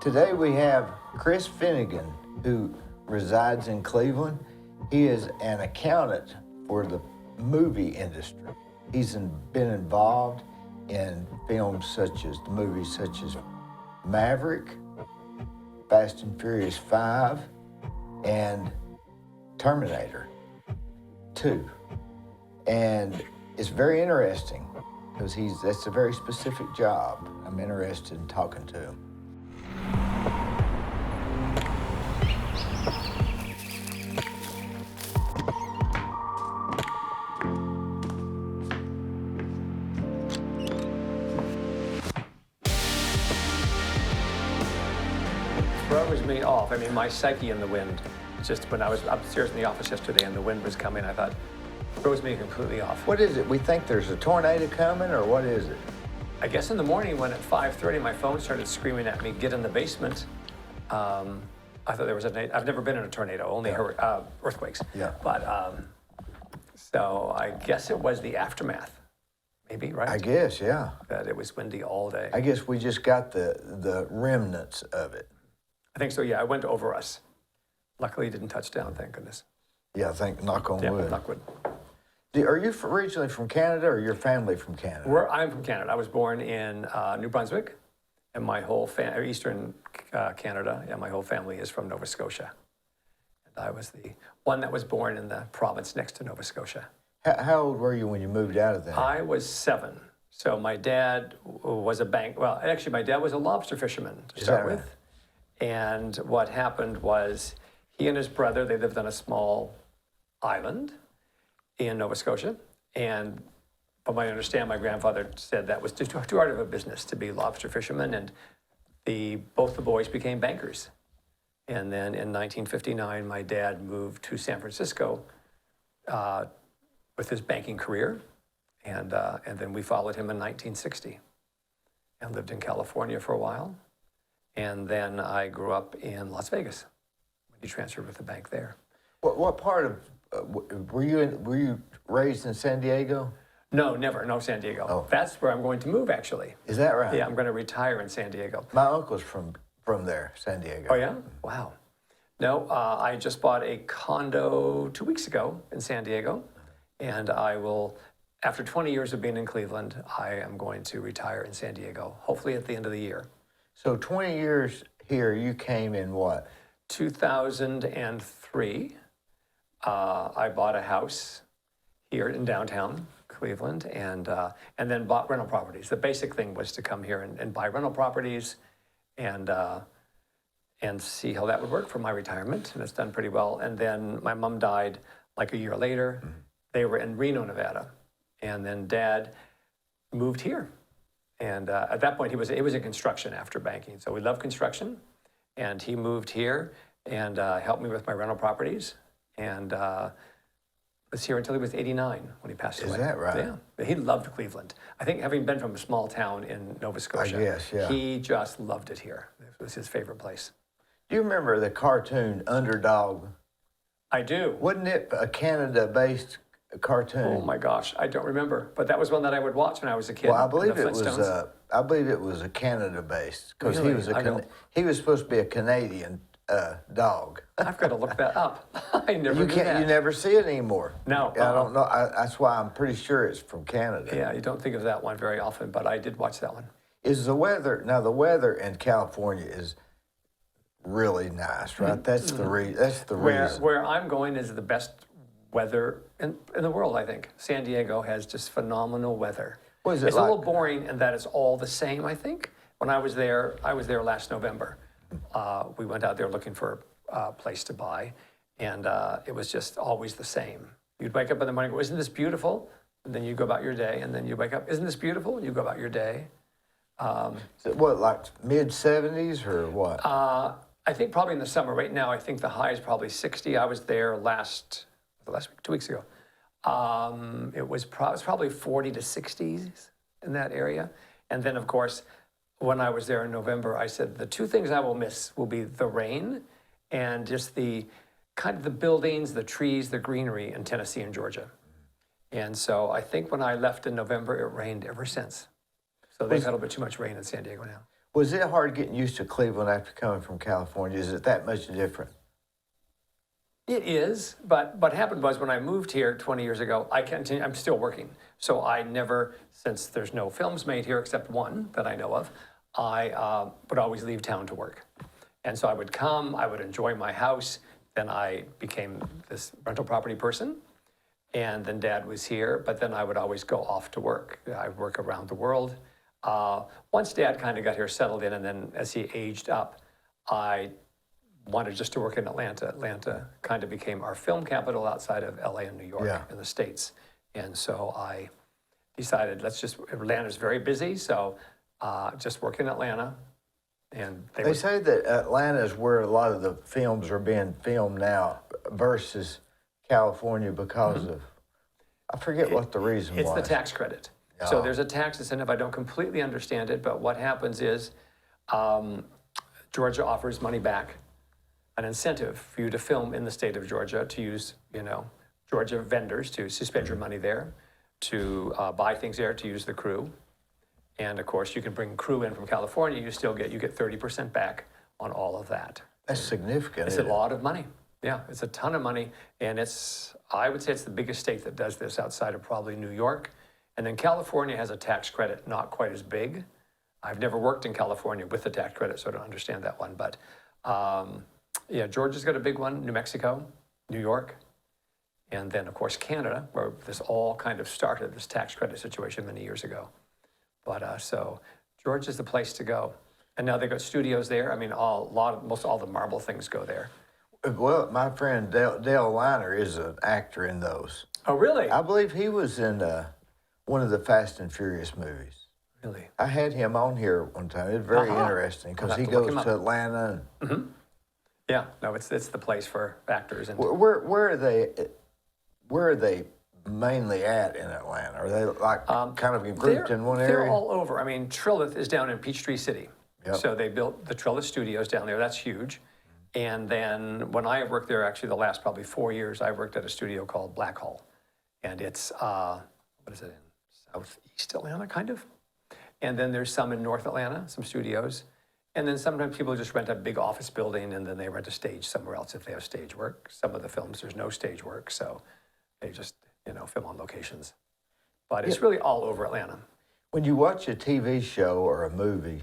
Today we have Chris Finigan, who resides in Cleveland. He is an accountant for the movie industry. He's been involved in films movies such as Maverick, Fast and Furious 5, and Terminator 2. And it's very interesting because that's a very specific job. I'm interested in talking to him. Throws me off. I mean, my psyche in the wind. Just when I was upstairs in the office yesterday and the wind was coming, I thought, throws me completely off. What is it? We think there's a tornado coming, or what is it? I guess in the morning when at 5:30 my phone started screaming at me, get in the basement. I thought there was I've never been in a tornado, only earthquakes. Yeah. But, so I guess it was the aftermath, maybe, right? I guess, yeah. That it was windy all day. I guess we just got the remnants of it. I think so, yeah, it went over us. Luckily it didn't touch down, thank goodness. Yeah, I think, knock on Yeah, wood. knock wood. Are you originally from Canada, or your family from Canada? I'm from Canada. I was born in New Brunswick, and my whole Eastern Canada, and my whole family is from Nova Scotia. And I was the one that was born in the province next to Nova Scotia. How old were you when you moved out of there? I was 7. So my dad was a actually my dad was a lobster fisherman to start right? with. And what happened was he and his brother, they lived on a small island in Nova Scotia. And from what I understand, my grandfather said that was too hard of a business to be lobster fishermen. And both the boys became bankers. And then in 1959, my dad moved to San Francisco with his banking career. And then we followed him in 1960 and lived in California for a while. And then I grew up in Las Vegas when he transferred with the bank there. What part of were you raised in San Diego? No, never. No, San Diego. Oh. That's where I'm going to move, actually. Is that right? Yeah, I'm going to retire in San Diego. My uncle's from there, San Diego. Oh, yeah? Wow. No, I just bought a condo 2 weeks ago in San Diego, and I will, after 20 years of being in Cleveland, I am going to retire in San Diego, hopefully at the end of the year. So 20 years here, you came in what? 2003. I bought a house here in downtown Cleveland, and then bought rental properties. The basic thing was to come here and buy rental properties, and see how that would work for my retirement, and it's done pretty well. And then my mom died like a year later. Mm-hmm. They were in Reno, Nevada, and then Dad moved here. And at that point, he was in construction after banking, so we love construction. And he moved here and helped me with my rental properties, and was here until he was 89 when he passed away. Is that right? Yeah, he loved Cleveland. I think having been from a small town in Nova Scotia, I guess, yeah. He just loved it here. It was his favorite place. Do you remember the cartoon Underdog? I do. Wasn't it a Canada-based cartoon? Oh my gosh, I don't remember, but that was one that I would watch when I was a kid. Well, I believe the it was. Flintstones. I believe it was a Canada-based because Really? he was supposed to be a Canadian dog. I've got to look that up. I never knew that. You never see it anymore. No. I don't know. That's why I'm pretty sure it's from Canada. Yeah, you don't think of that one very often, but I did watch that one. Is the weather now? The weather in California is really nice, right? That's the reason. Where I'm going is the best weather in the world, I think. San Diego has just phenomenal weather. What is it it's like? A little boring in that it's all the same, I think. When I was there last November. We went out there looking for a place to buy, and it was just always the same. You'd wake up in the morning, go, isn't this beautiful? And then you go about your day, and then you wake up, isn't this beautiful? And you go about your day. What, like mid-70s or what? I think probably in the summer. Right now, I think the high is probably 60. I was there last week, 2 weeks ago. It was probably 40 to 60s in that area. And then, of course, when I was there in November, I said the two things I will miss will be the rain and just the kind of the buildings, the trees, the greenery in Tennessee and Georgia. And so I think when I left in November, it rained ever since. So they've had a little bit too much rain in San Diego now. Was it hard getting used to Cleveland after coming from California? Is it that much different? It is, but what happened was when I moved here 20 years ago, I'm still working. So I never, since there's no films made here except one that I know of, I would always leave town to work. And so I would come, I would enjoy my house, then I became this rental property person, and then Dad was here, but then I would always go off to work. I'd work around the world. Once Dad kind of got here settled in, and then as he aged up, I wanted just to work in Atlanta. Atlanta kind of became our film capital outside of LA and New York in the States. And so I decided, Atlanta's very busy, so just work in Atlanta. And they say that Atlanta is where a lot of the films are being filmed now versus California because of, I forget what the reason was. It's the tax credit. Oh. So there's a tax incentive. I don't completely understand it, but what happens is Georgia offers money back, an incentive for you to film in the state of Georgia, to use, Georgia vendors to spend your money there, to buy things there, to use the crew. And of course, you can bring crew in from California, you get 30% back on all of that. That's significant. It's a lot of money. Yeah, it's a ton of money. And I would say it's the biggest state that does this outside of probably New York. And then California has a tax credit, not quite as big. I've never worked in California with the tax credit, so I don't understand that one. But yeah, Georgia's got a big one, New Mexico, New York. And then, of course, Canada, where this all kind of started, this tax credit situation many years ago. But so Georgia's the place to go. And now they've got studios there. I mean, most all the Marvel things go there. Well, my friend Dale Liner is an actor in those. Oh, really? I believe he was in one of the Fast and Furious movies. Really? I had him on here one time. It was very interesting because he goes to Atlanta. And, yeah, no, it's the place for actors. And where are they mainly at in Atlanta? Are they like kind of grouped in one area? They're all over. I mean, Trillith is down in Peachtree City. Yep. So they built the Trillith Studios down there. That's huge. And then when I worked there, actually the last probably 4 years, I worked at a studio called Blackhall. And it's, what is it, in southeast Atlanta, kind of? And then there's some in North Atlanta, some studios. And then sometimes people just rent a big office building and then they rent a stage somewhere else if they have stage work. Some of the films, there's no stage work, so they just, film on locations. But it's really all over Atlanta. When you watch a TV show or a movie,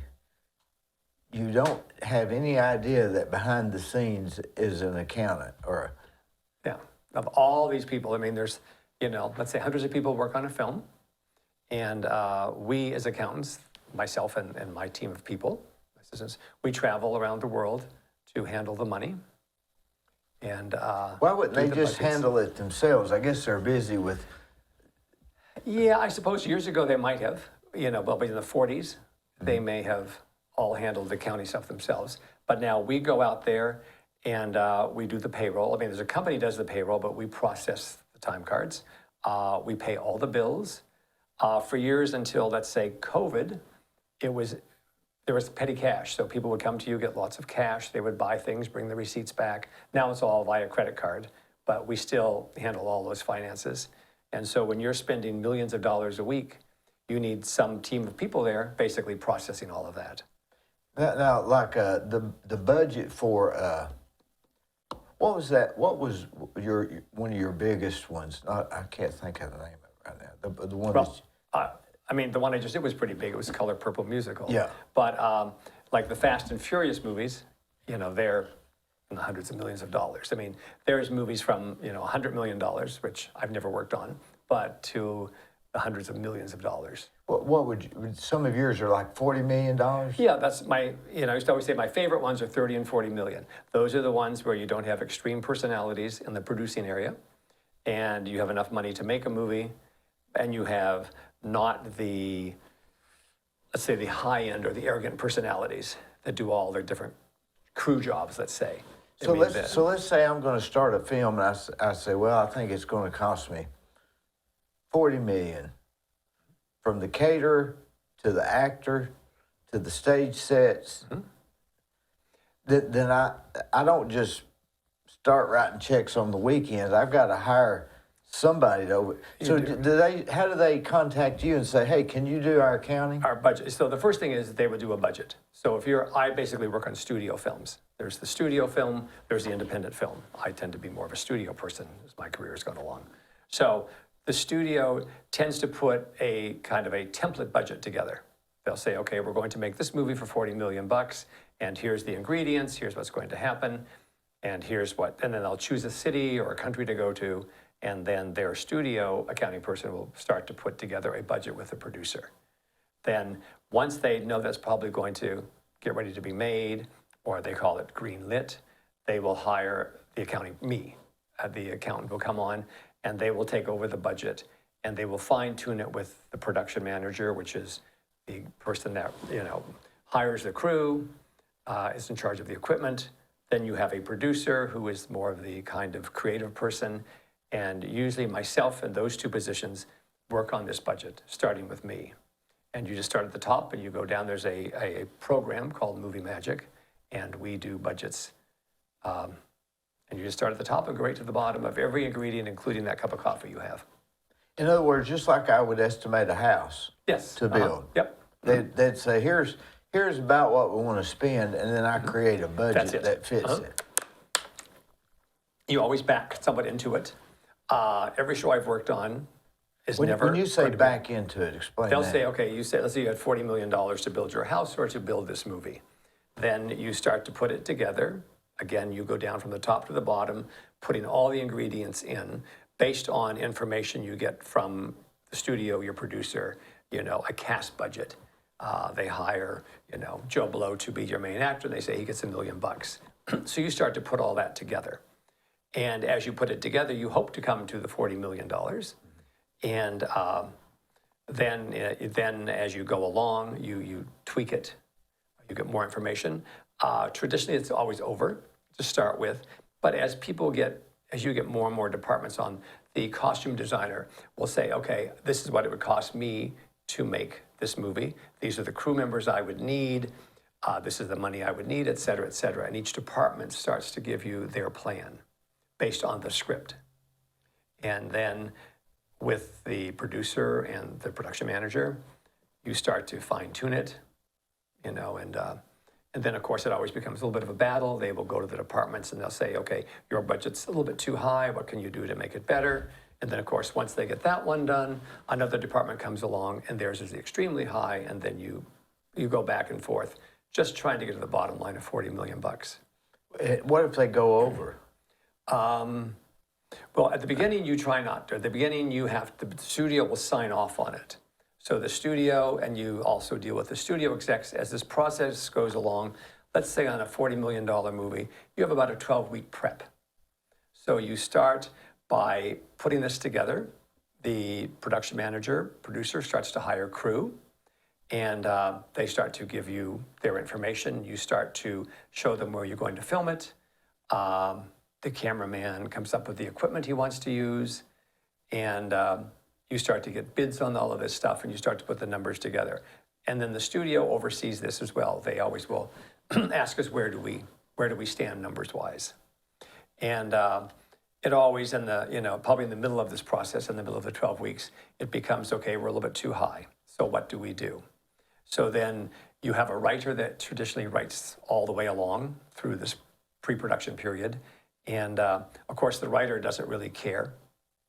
you don't have any idea that behind the scenes is an accountant or Yeah, of all these people, I mean, there's, let's say hundreds of people work on a film. And we as accountants, myself and my team of people, assistants, we travel around the world to handle the money. And why wouldn't they just handle it themselves? I guess they're busy with. Yeah, I suppose years ago they might have, but in the 40s, they may have all handled the county stuff themselves. But now we go out there and we do the payroll. I mean, there's a company that does the payroll, but we process the time cards. We pay all the bills. For years until, let's say, COVID, there was petty cash. So people would come to you, get lots of cash. They would buy things, bring the receipts back. Now it's all via credit card, but we still handle all those finances. And so when you're spending millions of dollars a week, you need some team of people there basically processing all of that. Now, like the budget for, what was that? What was one of your biggest ones? I can't think of the name of it right now. The one I mean, the one I just did was pretty big. It was Color Purple musical. Yeah. But like the Fast and Furious movies, they're in the hundreds of millions of dollars. I mean, there's movies from, $100 million, which I've never worked on, but to the hundreds of millions of dollars. What would some of yours are like $40 million? Yeah, that's I used to always say my favorite ones are 30 and 40 million. Those are the ones where you don't have extreme personalities in the producing area, and you have enough money to make a movie, and you have not the, let's say, the high end or the arrogant personalities that do all their different crew jobs, let's say. So let's say I'm going to start a film and I say, well, I think it's going to cost me $40 million, from the caterer to the actor to the stage sets. Then I don't just start writing checks on the weekends. I've got to hire somebody though. So how do they contact you and say, hey, can you do our accounting? Our budget. So the first thing is they would do a budget. So I basically work on studio films. There's the studio film, there's the independent film. I tend to be more of a studio person as my career has gone along. So the studio tends to put a kind of a template budget together. They'll say, okay, we're going to make this movie for 40 million bucks, and here's the ingredients, here's what's going to happen, and and then they'll choose a city or a country to go to, and then their studio accounting person will start to put together a budget with the producer. Then once they know that's probably going to get ready to be made, or they call it green lit, they will hire the the accountant will come on, and they will take over the budget, and they will fine tune it with the production manager, which is the person that, hires the crew, is in charge of the equipment. Then you have a producer who is more of the kind of creative person. And usually myself and those two positions work on this budget, starting with me. And you just start at the top and you go down. There's a program called Movie Magic, and we do budgets. And you just start at the top and go right to the bottom of every ingredient, including that cup of coffee you have. In other words, just like I would estimate a house to build. Yep. They'd say, here's about what we want to spend, and then I create a budget that fits it. You always back somewhat into it. Every show I've worked on is never. When you say back into it, explain they'll that. say, okay, let's say you had $40 million to build your house or to build this movie. Then you start to put it together. Again, you go down from the top to the bottom, putting all the ingredients in based on information you get from the studio, your producer, a cast budget. They hire, Joe Blow to be your main actor. They say he gets $1 million. So you start to put all that together. And as you put it together, you hope to come to the $40 million. And then as you go along, you tweak it. You get more information. Traditionally, it's always over to start with. But as you get more and more departments on, the costume designer will say, okay, this is what it would cost me to make this movie. These are the crew members I would need. This is the money I would need, et cetera, et cetera. And each department starts to give you their plan based on the script. And then with the producer and the production manager, you start to fine tune it, and then of course it always becomes a little bit of a battle. They will go to the departments and they'll say, okay, your budget's a little bit too high. What can you do to make it better? And then of course, once they get that one done, another department comes along and theirs is extremely high. And then you go back and forth, just trying to get to the bottom line of 40 million bucks. What if they go over? Well, at the beginning, you try not to. At the beginning, the studio will sign off on it. So the studio, and you also deal with the studio execs as this process goes along. Let's say on a $40 million movie, you have about a 12-week prep. So you start by putting this together. The production manager, producer starts to hire crew, and they start to give you their information. You start to show them where you're going to film it. The cameraman comes up with the equipment he wants to use, and you start to get bids on all of this stuff, and you start to put the numbers together. And then the studio oversees this as well. They always will ask us, where do we stand numbers-wise? And it always, probably in the middle of this process, in the middle of the 12 weeks, it becomes, okay, we're a little bit too high. So what do we do? So then you have a writer that traditionally writes all the way along through this pre-production period. And of course, the writer doesn't really care.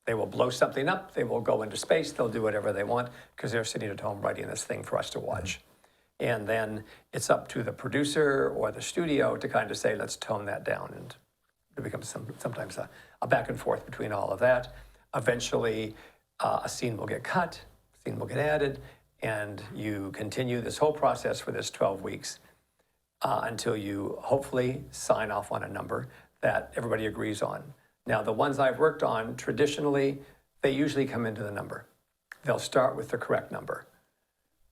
They will blow something up. They will go into space. They'll do whatever they want because they're sitting at home writing this thing for us to watch. And then it's up to the producer or the studio to kind of say, let's tone that down. And it becomes sometimes a back and forth between all of that. Eventually, a scene will get cut, a scene will get added, and you continue this whole process for this 12 weeks until you hopefully sign off on a number that everybody agrees on. Now, the ones I've worked on, traditionally, they usually come into the number. They'll start with the correct number.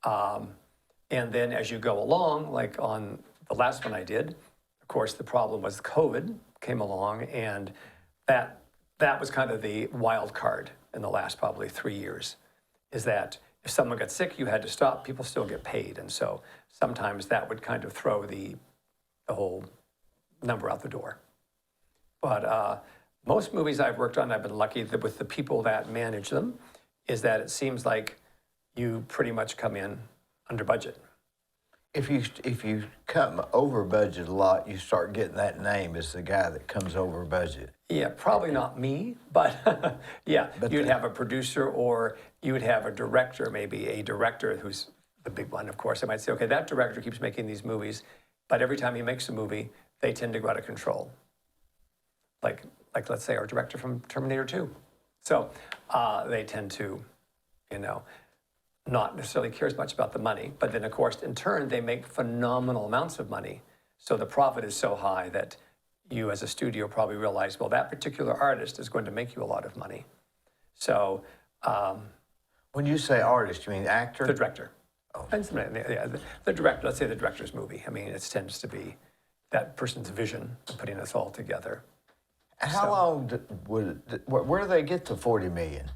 And then as you go along, like on the last one I did, of course, the problem was COVID came along, and that was kind of the wild card in the last probably 3 years, is that if someone got sick, you had to stop, people still get paid. And so sometimes that would kind of throw the whole number out the door. But Most movies I've worked on, I've been lucky that with the people that manage them, is that it seems like you pretty much come in under budget. If you come over budget a lot, you start getting that name as the guy that comes over budget. Yeah, probably not me, but yeah, But you'd have a producer or you would have a director, maybe a director who's the big one, of course. I might say, okay, that director keeps making these movies, but every time he makes a movie, they tend to go out of control. Like let's say our director from Terminator 2. So they tend to, not necessarily care as much about the money, but then of course, in turn, they make phenomenal amounts of money. So the profit is so high that you as a studio probably realize, well, that particular artist is going to make you a lot of money. So When you say artist, you mean actor? the director. And the director, let's say the director's movie. I mean, it tends to be that person's vision of putting us all together. How long where do they get to 40 million?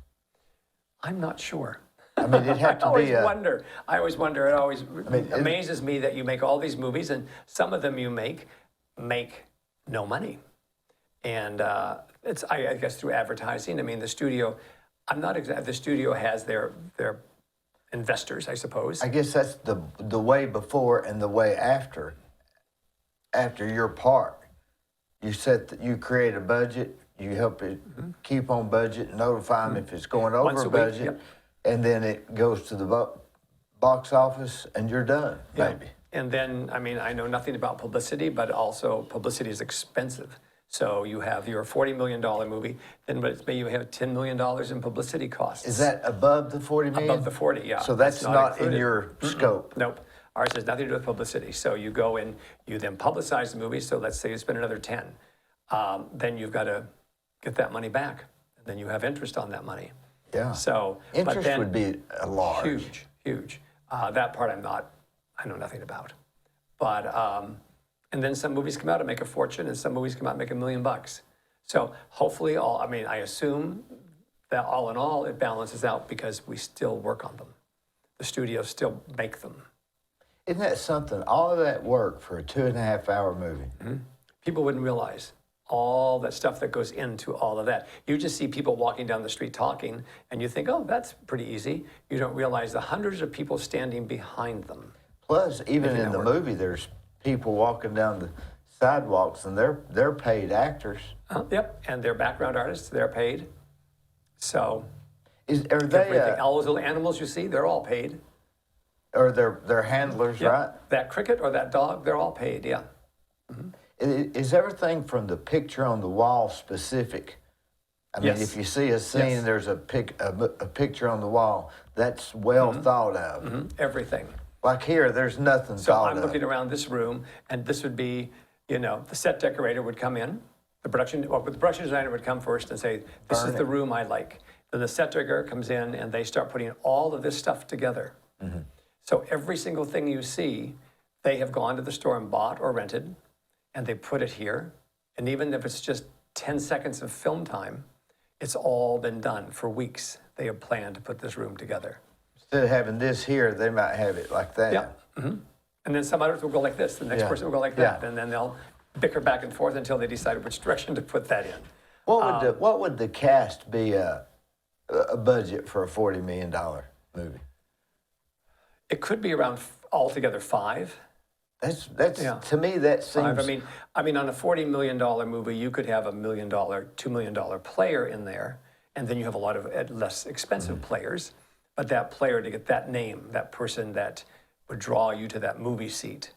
I'm not sure. I mean, it'd have to I always be wonder. It always amazes me that you make all these movies, and some of them you make no money. And it's, I guess, through advertising. I mean, the studio, the studio has their investors, I suppose. I guess that's the way before and the way after your part. You you create a budget, you help it keep on budget, notify them if it's going over budget, yep. And then it goes to the box office and you're done, baby. And then, I mean, I know nothing about publicity, but also publicity is expensive. So you have your $40 million movie, then maybe you have $10 million in publicity costs. Is that above the 40 million? Above the 40, yeah. So that's not in included. your scope? Nope. Ours has nothing to do with publicity. So you go in, you then publicize the movie. So let's say you spend another 10. Then you've got to get that money back. And then you have interest on that money. Yeah. So interest would be a large. Huge. That part I know nothing about. But, and then some movies come out and make a fortune, and some movies come out and make $1 million. So hopefully I assume that all in all, it balances out because we still work on them. The studios still make them. Isn't that something? All of that work for a 2.5-hour movie. Mm-hmm. People wouldn't realize all that stuff that goes into all of that. You just see people walking down the street talking, and you think, oh, that's pretty easy. You don't realize the hundreds of people standing behind them. Plus, even in the movie, there's people walking down the sidewalks, and they're paid actors. Yep, and they're background artists. They're paid. So, Are they? All those little animals you see, they're all paid. Or they're handlers, Yep. right? That cricket or that dog, they're all paid. Yeah. Mm-hmm. Is everything from the picture on the wall specific? I mean, Yes. if you see a scene, Yes. there's a picture on the wall, that's well thought of. Mm-hmm. Everything. Like here, there's nothing So thought I'm of. looking around this room, and this would be, the set decorator would come in, the production designer would come first and say, this is the room I like. Then the set decorator comes in, and they start putting all of this stuff together. Mm-hmm. So every single thing you see, they have gone to the store and bought or rented, and they put it here. And even if it's just 10 seconds of film time, it's all been done for weeks. They have planned to put this room together. Instead of having this here, they might have it like that. Yeah. Mm-hmm. And then some others will go like this, the next person will go like that, and then they'll bicker back and forth until they decide which direction to put that in. What would the cast be a budget for a $40 million movie? It could be around altogether 5. That's to me that seems. 5. I mean, on a $40 million movie, you could have $1 million, $2 million player in there, and then you have a lot of less expensive players. But that player, to get that name, that person that would draw you to that movie seat,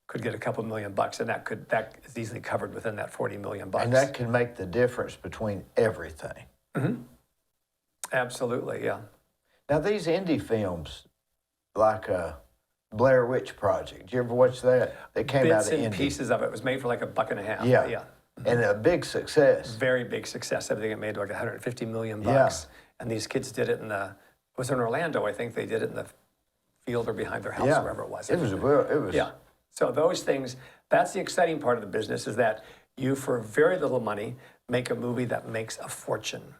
could get a couple $1 million, and that is easily covered within that $40 million. And that can make the difference between everything. Mm-hmm. Absolutely, yeah. Now these indie films, like Blair Witch Project. Did you ever watch that? They came out of Bits and Indy. pieces of it. It was made for like $1.50. Yeah. Yeah. And a big success. Very big success. Everything it made like $150 million. Yeah. And these kids did it it was in Orlando, I think. They did it in the field or behind their house, Yeah. wherever it was. It was. Yeah. So those things, that's the exciting part of the business, is that you, for very little money, make a movie that makes a fortune.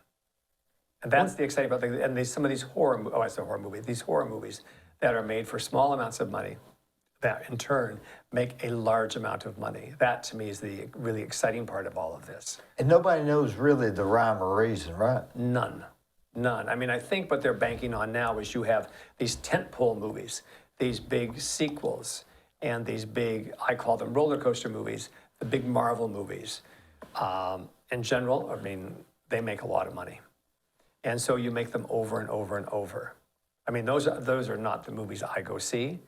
And that's the exciting part. And some of these these horror movies that are made for small amounts of money, that in turn make a large amount of money. That to me is the really exciting part of all of this. And nobody knows really the rhyme or reason, right? None. I mean, I think what they're banking on now is you have these tentpole movies, these big sequels, and these big, I call them roller coaster movies, the big Marvel movies. In general, I mean, they make a lot of money. And so you make them over and over and over. I mean, those are not the movies I go see.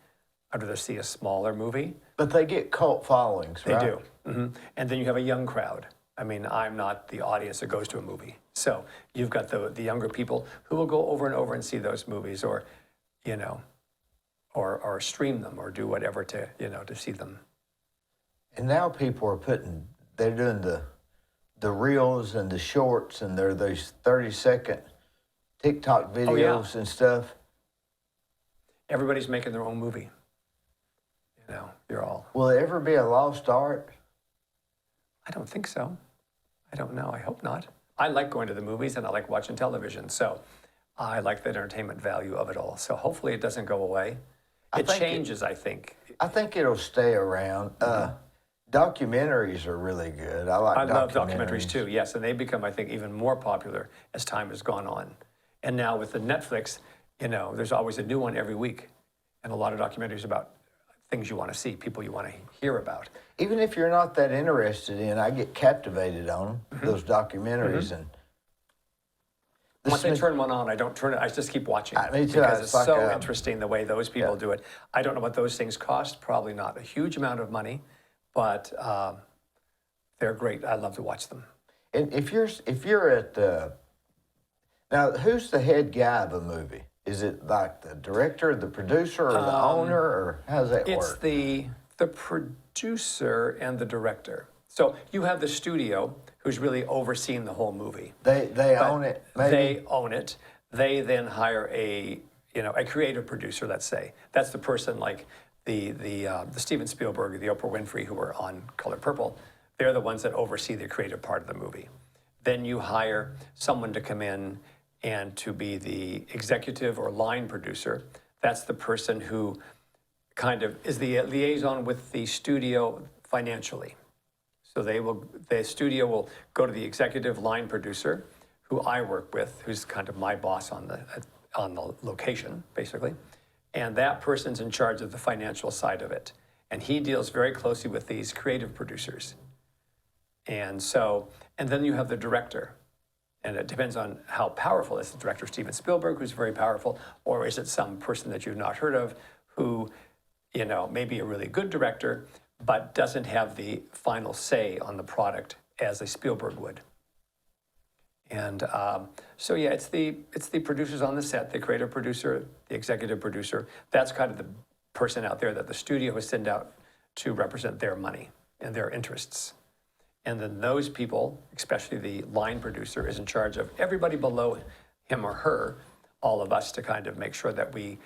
I'd rather see a smaller movie. But they get cult followings, right? They do. And then you have a young crowd. I mean, I'm not the audience that goes to a movie. So you've got the younger people who will go over and over and see those movies, or, you know, or stream them or do whatever to, you know, to see them. And now people are they're doing the reels and the shorts, and they're those 30-second TikTok videos and stuff. Everybody's making their own movie. You know, you're all. Will it ever be a lost art? I don't think so. I don't know. I hope not. I like going to the movies and I like watching television. So I like the entertainment value of it all. So hopefully it doesn't go away. It changes, I think. I think it'll stay around. Documentaries are really good. I love documentaries too, yes. And they become, I think, even more popular as time has gone on. And now with the Netflix, you know, there's always a new one every week. And a lot of documentaries about things you want to see, people you want to hear about. Even if you're not that interested in, I get captivated on those documentaries. And once I turn one on, I don't turn it, I just keep watching. Me too. Because it's like so interesting the way those people do it. I don't know what those things cost, probably not a huge amount of money, but they're great. I love to watch them. And if you're at now, who's the head guy of a movie? Is it like the director, the producer, or the owner, or how does that work? It's the producer and the director. So you have the studio who's really overseeing the whole movie. They own it, maybe? They own it. They then hire a creative producer, let's say. That's the person like the Steven Spielberg, the Oprah Winfrey, who were on Color Purple. They're the ones that oversee the creative part of the movie. Then you hire someone to come in and to be the executive or line producer. That's the person who kind of is the liaison with the studio financially. So the studio will go to the executive line producer, who I work with, who's kind of my boss on the location, basically. And that person's in charge of the financial side of it. And he deals very closely with these creative producers. And then you have the director. And it depends on how powerful is the director, Steven Spielberg, who's very powerful, or is it some person that you've not heard of who, you know, may be a really good director, but doesn't have the final say on the product as a Spielberg would. And so yeah, it's the producers on the set, the creative producer, the executive producer. That's kind of the person out there that the studio has sent out to represent their money and their interests. And then those people, especially the line producer, is in charge of everybody below him or her, all of us, to kind of make sure that we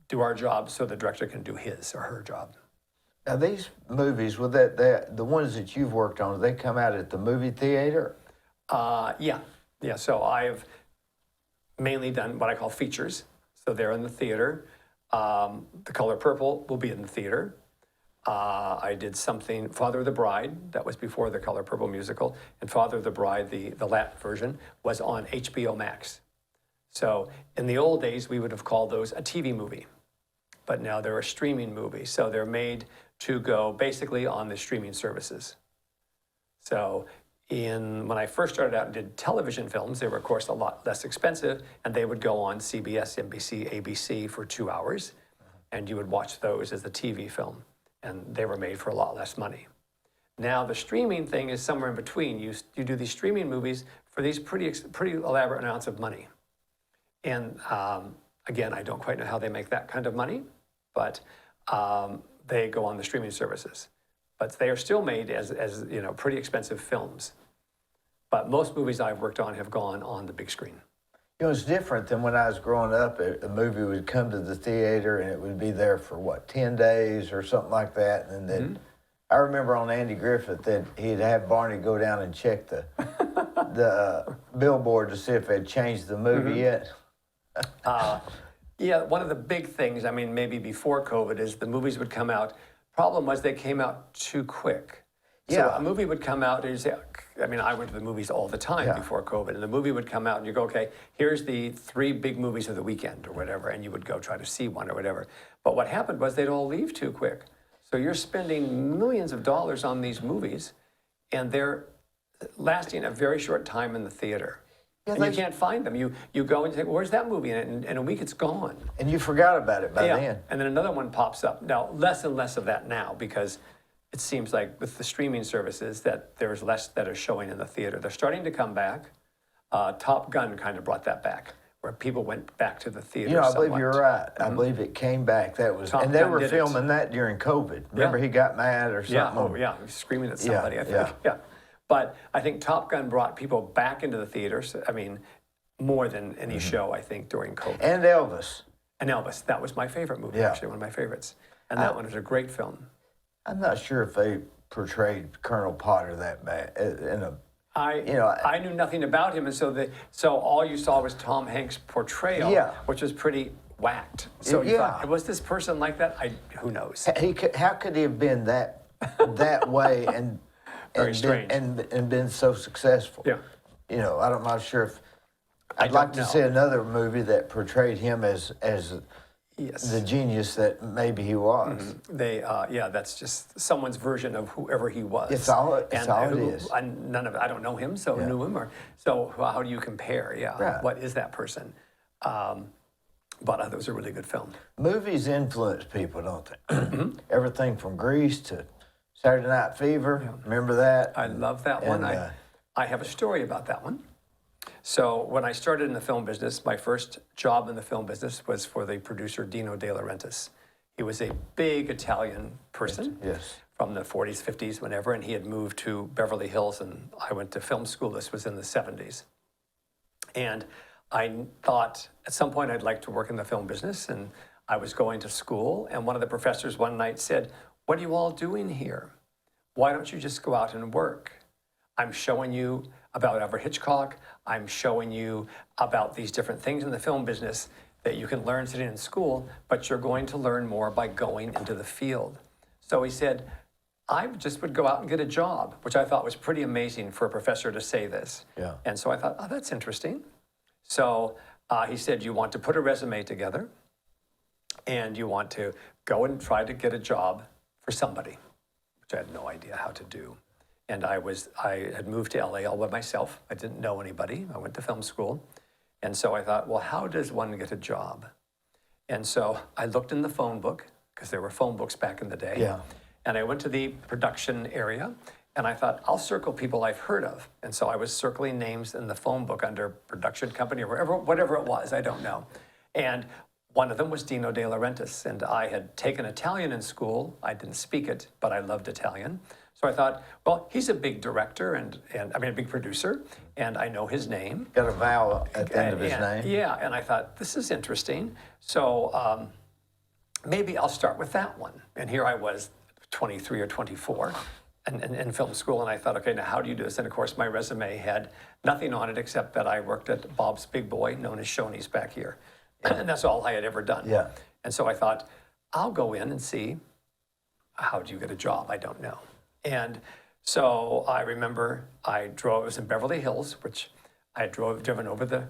do our job so the director can do his or her job. Now these movies, the ones that you've worked on, they come out at the movie theater? Yeah. So I've mainly done what I call features. So they're in the theater. The Color Purple will be in the theater. I did something, Father of the Bride, that was before the Color Purple musical, and Father of the Bride, the Latin version, was on HBO Max. So in the old days, we would have called those a TV movie, but now they're a streaming movie. So they're made to go basically on the streaming services. So when I first started out and did television films, they were of course a lot less expensive, and they would go on CBS, NBC, ABC for 2 hours, and you would watch those as a TV film. And they were made for a lot less money. Now the streaming thing is somewhere in between. You do these streaming movies for these pretty elaborate amounts of money. And again, I don't quite know how they make that kind of money, but they go on the streaming services. But they are still made as you know, pretty expensive films. But most movies I've worked on have gone on the big screen. You know, it's different than when I was growing up. A movie would come to the theater and it would be there for 10 days or something like that. And then I remember on Andy Griffith that he'd have Barney go down and check the billboard to see if they'd changed the movie yet. Yeah, one of the big things, I mean, maybe before COVID, is the movies would come out. Problem was they came out too quick. So Yeah. a movie would come out and you say, I mean, I went to the movies all the time Yeah. before COVID, and the movie would come out and you go, okay, here's the 3 big movies of the weekend or whatever, and you would go try to see one or whatever. But what happened was they'd all leave too quick. So you're spending millions of dollars on these movies, and they're lasting a very short time in the theater. Yeah, and you can't find them. You go and say, well, where's that movie? And in a week it's gone. And you forgot about it by Yeah. then. And then another one pops up. Now, less and less of that now, because it seems like with the streaming services that there's less that are showing in the theater. They're starting to come back. Top Gun kind of brought that back, where people went back to the theater. You know, I believe somewhat. you're right. I believe it came back. That was, Top and they Gun were did it. filming that during COVID. Remember, he got mad or something. Yeah, oh yeah, he was screaming at somebody, I think. yeah. Yeah. But I think Top Gun brought people back into the theaters. I mean, more than any show, I think, during COVID. And Elvis. And Elvis, that was my favorite movie, Yeah. actually, one of my favorites. And that one was a great film. I'm not sure if they portrayed Colonel Potter that bad. I knew nothing about him, and so all you saw was Tom Hanks' portrayal, Yeah. which was pretty whacked. So you Yeah. thought, was this person like that? Who knows? How could he have been that way and Very and strange. and been so successful? Yeah. You know, I'm not sure if I'd don't like to know. see another movie that portrayed him as Yes. the genius that maybe he was. That's just someone's version of whoever he was. It's all it who- is. And none of it. I don't know him, so knew him. So how do you compare? Yeah. Right. What is that person? But that was a really good film. Movies influence people, don't they? Everything from Grease to Saturday Night Fever. Remember that? I love that one. And, I have a story about that one. So when I started in the film business, my first job in the film business was for the producer Dino De Laurentiis. He was a big Italian person Yes. from the 40s, 50s, whenever, and he had moved to Beverly Hills, and I went to film school. This was in the 70s. And I thought at some point I'd like to work in the film business, and I was going to school, and one of the professors one night said, "What are you all doing here? Why don't you just go out and work? I'm showing you about Alfred Hitchcock. I'm showing you about these different things in the film business that you can learn sitting in school, but you're going to learn more by going into the field." So he said, I just would go out and get a job, which I thought was pretty amazing for a professor to say this. Yeah. And so I thought, oh, that's interesting. So he said, you want to put a resume together and you want to go and try to get a job for somebody, which I had no idea how to do. And I had moved to LA all by myself. I didn't know anybody. I went to film school. And so I thought, well, how does one get a job? And so I looked in the phone book, because there were phone books back in the day. Yeah. And I went to the production area, and I thought, I'll circle people I've heard of. And so I was circling names in the phone book under production company or whatever it was, I don't know. And one of them was Dino De Laurentiis, and I had taken Italian in school. I didn't speak it, but I loved Italian. So I thought, well, he's a big director and I mean a big producer, and I know his name. Got a vowel at the end of his name. Yeah, and I thought, this is interesting. So maybe I'll start with that one. And here I was, 23 or 24, in film school, and I thought, okay, now how do you do this? And of course, my resume had nothing on it except that I worked at Bob's Big Boy, known as Shoney's back here. And that's all I had ever done. Yeah. And so I thought, I'll go in and see, how do you get a job? I don't know. And so I remember I was in Beverly Hills, which I driven over the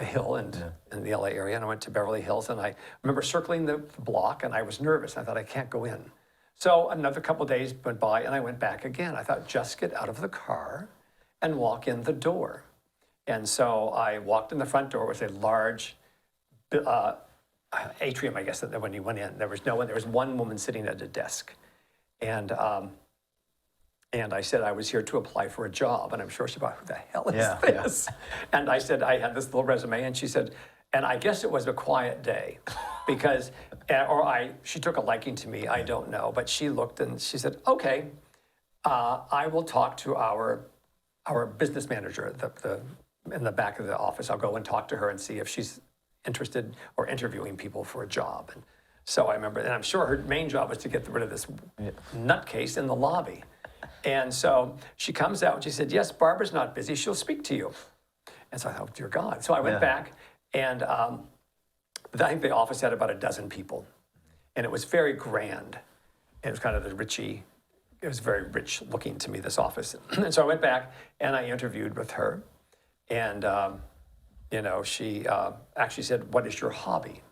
hill in the LA area, and I went to Beverly Hills, and I remember circling the block, and I was nervous. I thought, I can't go in. So another couple days went by, and I went back again. I thought, just get out of the car and walk in the door. And so I walked in the front door. It was a large atrium, I guess, that when you went in. There was no one. There was one woman sitting at a desk. And I said I was here to apply for a job. And I'm sure she thought, who the hell is this? And I said, I had this little resume. And she said, and I guess it was a quiet day because, she took a liking to me. I don't know. But she looked and she said, okay, I will talk to our business manager in the back of the office. I'll go and talk to her and see if she's interested or interviewing people for a job. And so I remember, and I'm sure her main job was to get rid of this nutcase in the lobby. And so she comes out and she said, yes, Barbara's not busy. She'll speak to you. And so I thought, dear God. So I went back and I think the office had about a dozen people. And it was very grand. It was kind of it was very rich looking to me, this office. And so I went back and I interviewed with her. And, she actually said, "What is your hobby?"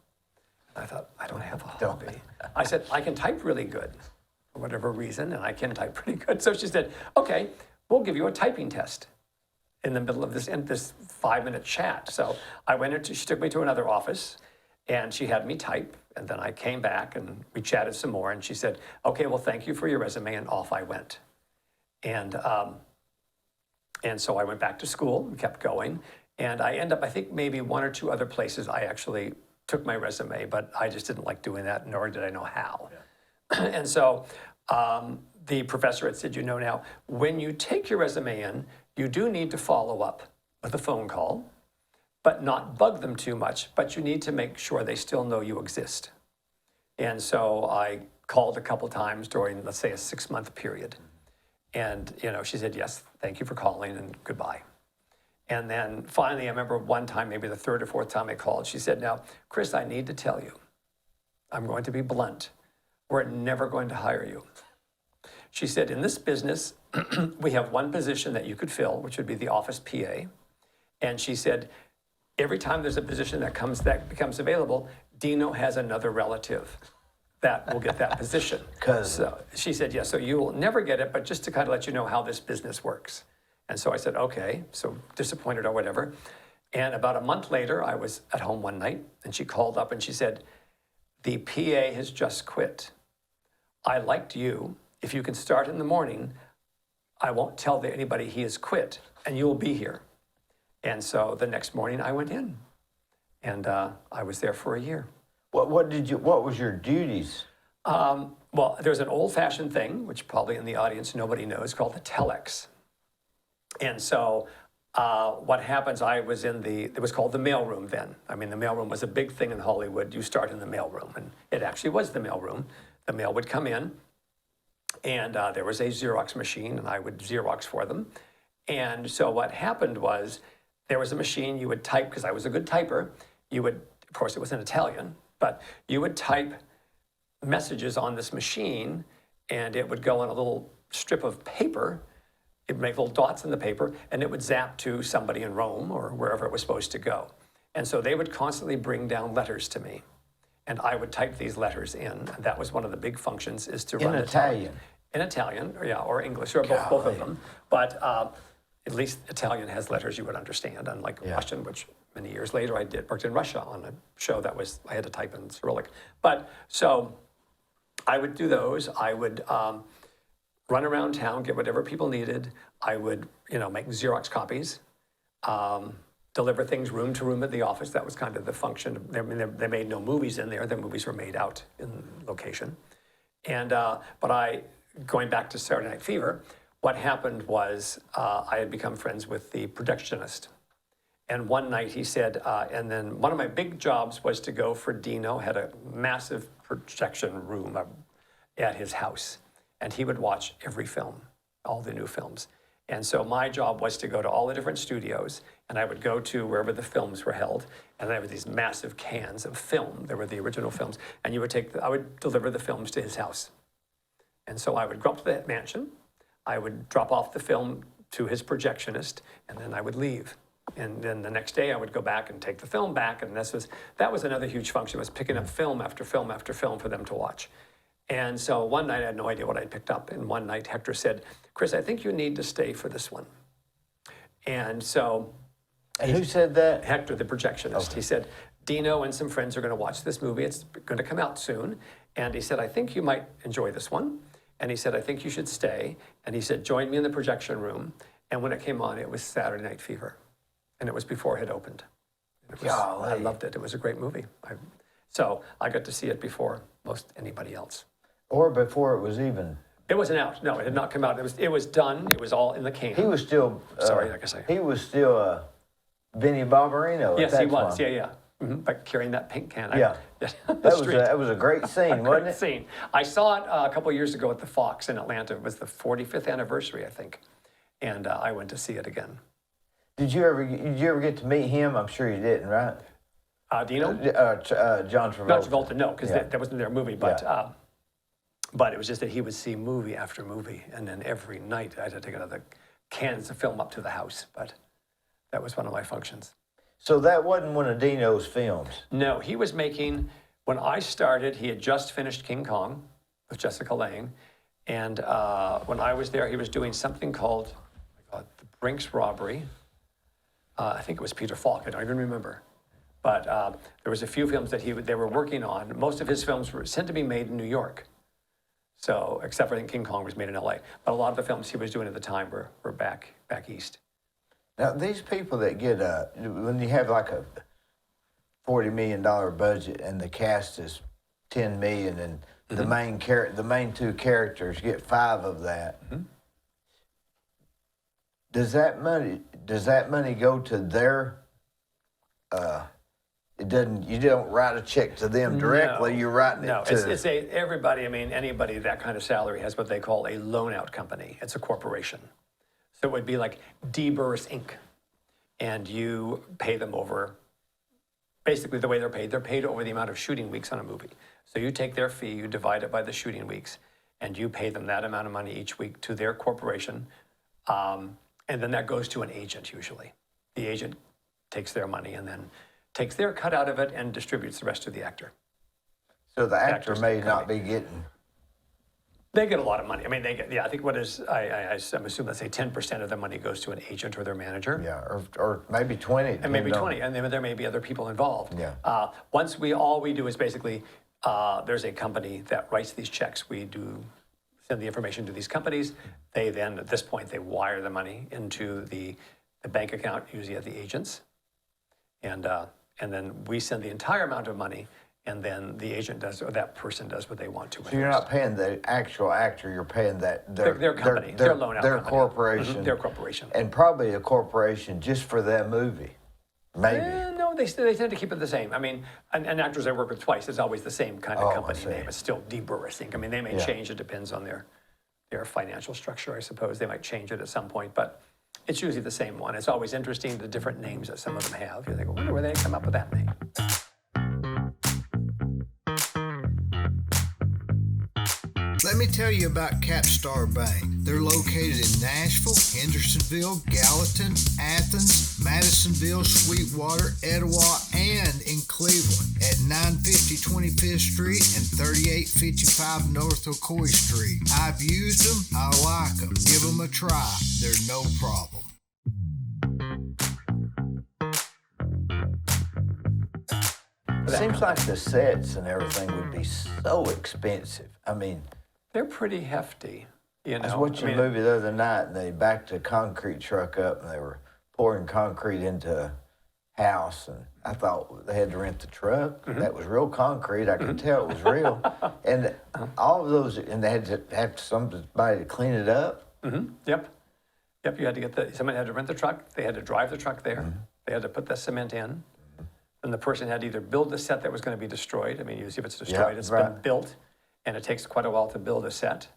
I thought, I don't have a hobby. I said, I can type really good for whatever reason, and I can type pretty good. So she said, okay, we'll give you a typing test in the middle of this 5-minute chat. So I went into, she took me to another office, and she had me type, and then I came back and we chatted some more, and she said, okay, well, thank you for your resume, and off I went. And so I went back to school and kept going, and I ended up, I think maybe 1 or 2 other places I actually took my resume, but I just didn't like doing that, nor did I know how. Yeah. And so the professor had said, now, when you take your resume in, you do need to follow up with a phone call, but not bug them too much, but you need to make sure they still know you exist. And so I called a couple times during, let's say, a 6-month period. And, she said, yes, thank you for calling, and goodbye. And then finally, I remember one time, maybe the 3rd or 4th time I called, she said, now, Chris, I need to tell you, I'm going to be blunt. We're never going to hire you. She said, in this business, we have one position that you could fill, which would be the office PA. And she said, every time there's a position that becomes available, Dino has another relative that will get that position. So she said, yeah, so you will never get it, but just to kind of let you know how this business works. And so I said, okay, so disappointed or whatever. And about a month later, I was at home one night, and she called up and she said, the PA has just quit. I liked you. If you can start in the morning, I won't tell anybody he has quit, and you will be here. And so the next morning I went in, and I was there for a year. What was your duties? Well, there's an old-fashioned thing, which probably in the audience nobody knows, called the telex. And so what happens, I was it was called the mailroom then. I mean, the mailroom was a big thing in Hollywood. You start in the mailroom, and it actually was the mailroom. The mail would come in, and there was a Xerox machine, and I would Xerox for them. And so what happened was there was a machine you would type, because I was a good typer. You would, of course, it was in Italian, but you would type messages on this machine, and it would go on a little strip of paper. It would make little dots in the paper, and it would zap to somebody in Rome or wherever it was supposed to go. And so they would constantly bring down letters to me, and I would type these letters in. And that was one of the big functions, is to run Italian. In Italian, or English, or both of them. But at least Italian has letters you would understand, unlike Russian, which many years later I worked in Russia on a show that I had to type in Cyrillic. But so I would do those. I would run around town, get whatever people needed. I would, make Xerox copies, deliver things room to room at the office. That was kind of the function. They made no movies in there. The movies were made out in location. And, but going back to Saturday Night Fever, what happened was I had become friends with the projectionist. And one night he said, and then one of my big jobs was to go for Dino, had a massive projection room at his house. And he would watch every film, all the new films. And so my job was to go to all the different studios, and I would go to wherever the films were held, and there were these massive cans of film. There were the original films, and I would deliver the films to his house. And so I would go up to the mansion, I would drop off the film to his projectionist, and then I would leave. And then the next day I would go back and take the film back, and that was another huge function, was picking up film after film after film for them to watch. And so one night I had no idea what I'd picked up, and one night Hector said, Chris, I think you need to stay for this one. And so... And who said that? Hector, the projectionist. Okay. He said, Dino and some friends are going to watch this movie. It's going to come out soon. And he said, I think you might enjoy this one. And he said, I think you should stay. And he said, join me in the projection room. And when it came on, it was Saturday Night Fever. And it was before it had opened. I loved it. It was a great movie. So I got to see it before most anybody else. Or before it was even... It wasn't out. No, it had not come out. It was done. It was all in the can. He was still... Sorry, like I say. He was still Vinnie Barbarino. Yes, he was. Time. Yeah. Mm-hmm. By carrying that pink can. That was a great scene, wasn't it? Scene. I saw it a couple of years ago at the Fox in Atlanta. It was the 45th anniversary, I think. And I went to see it again. Did you ever get to meet him? I'm sure you didn't, right? Dino? John Travolta. Not Travolta, no, because Yeah. that wasn't their movie, but it was just that he would see movie after movie, and then every night I had to take another cans of film up to the house, but that was one of my functions. So that wasn't one of Dino's films. No, he was making, when I started, he had just finished King Kong with Jessica Lange, and when I was there, he was doing something called The Brinks Robbery. I think it was Peter Falk, I don't even remember. But there was a few films that they were working on. Most of his films were sent to be made in New York. So, except for I think King Kong was made in LA. But a lot of the films he was doing at the time were back east. Now, these people that get, when you have like a $40 million budget and the cast is $10 million and the main two characters get 5 of that, does that money go to their, you don't write a check to them directly, you're writing it to... It's everybody, I mean, anybody that kind of salary has what they call a loan-out company. It's a corporation. So it would be like Dee Burris, Inc. And you pay them over, basically the way they're paid over the amount of shooting weeks on a movie. So you take their fee, you divide it by the shooting weeks, and you pay them that amount of money each week to their corporation. And then that goes to an agent usually. The agent takes their money and then takes their cut out of it and distributes the rest to the actor. So the actor may not be getting... They get a lot of money. I mean, they get, I think I'm assuming, let's say 10% of the money goes to an agent or their manager. Yeah, or maybe 20. And maybe 20, and then there may be other people involved. Yeah. All we do is basically, there's a company that writes these checks. We send the information to these companies. They then, at this point, they wire the money into the bank account, usually at the agents. And then we send the entire amount of money, and then the agent does, or that person does what they want to. So you're not paying the actual actor, you're paying their company, their loan out their company. corporation. Their corporation. And probably a corporation just for that movie, maybe. No, they tend to keep it the same. I mean, and actors I work with twice, it's always the same kind of company name. It's still Dee Burris, I think. I mean, they may change, it depends on their financial structure, I suppose. They might change it at some point, but it's usually the same one. It's always interesting, the different names that some of them have. You think, I wonder where they come up with that name. Let me tell you about Capstar Bank. They're located in Nashville, Hendersonville, Gallatin, Athens, Madisonville, Sweetwater, Etowah, and in Cleveland at 950 25th Street and 3855 North Ocoee Street. I've used them. I like them. Give them a try. They're no problem. It seems like the sets and everything would be so expensive. I mean... They're pretty hefty, you know. I was watching a movie the other night, and they backed a concrete truck up, and they were pouring concrete into a house, and I thought they had to rent the truck. That was real concrete. I could tell it was real. And all of those, and they had to have somebody to clean it up. Yep, you had to somebody had to rent the truck. They had to drive the truck there. They had to put the cement in. And the person had to either build the set that was going to be destroyed. I mean, usually if it's destroyed, it's been built. And it takes quite a while to build a set,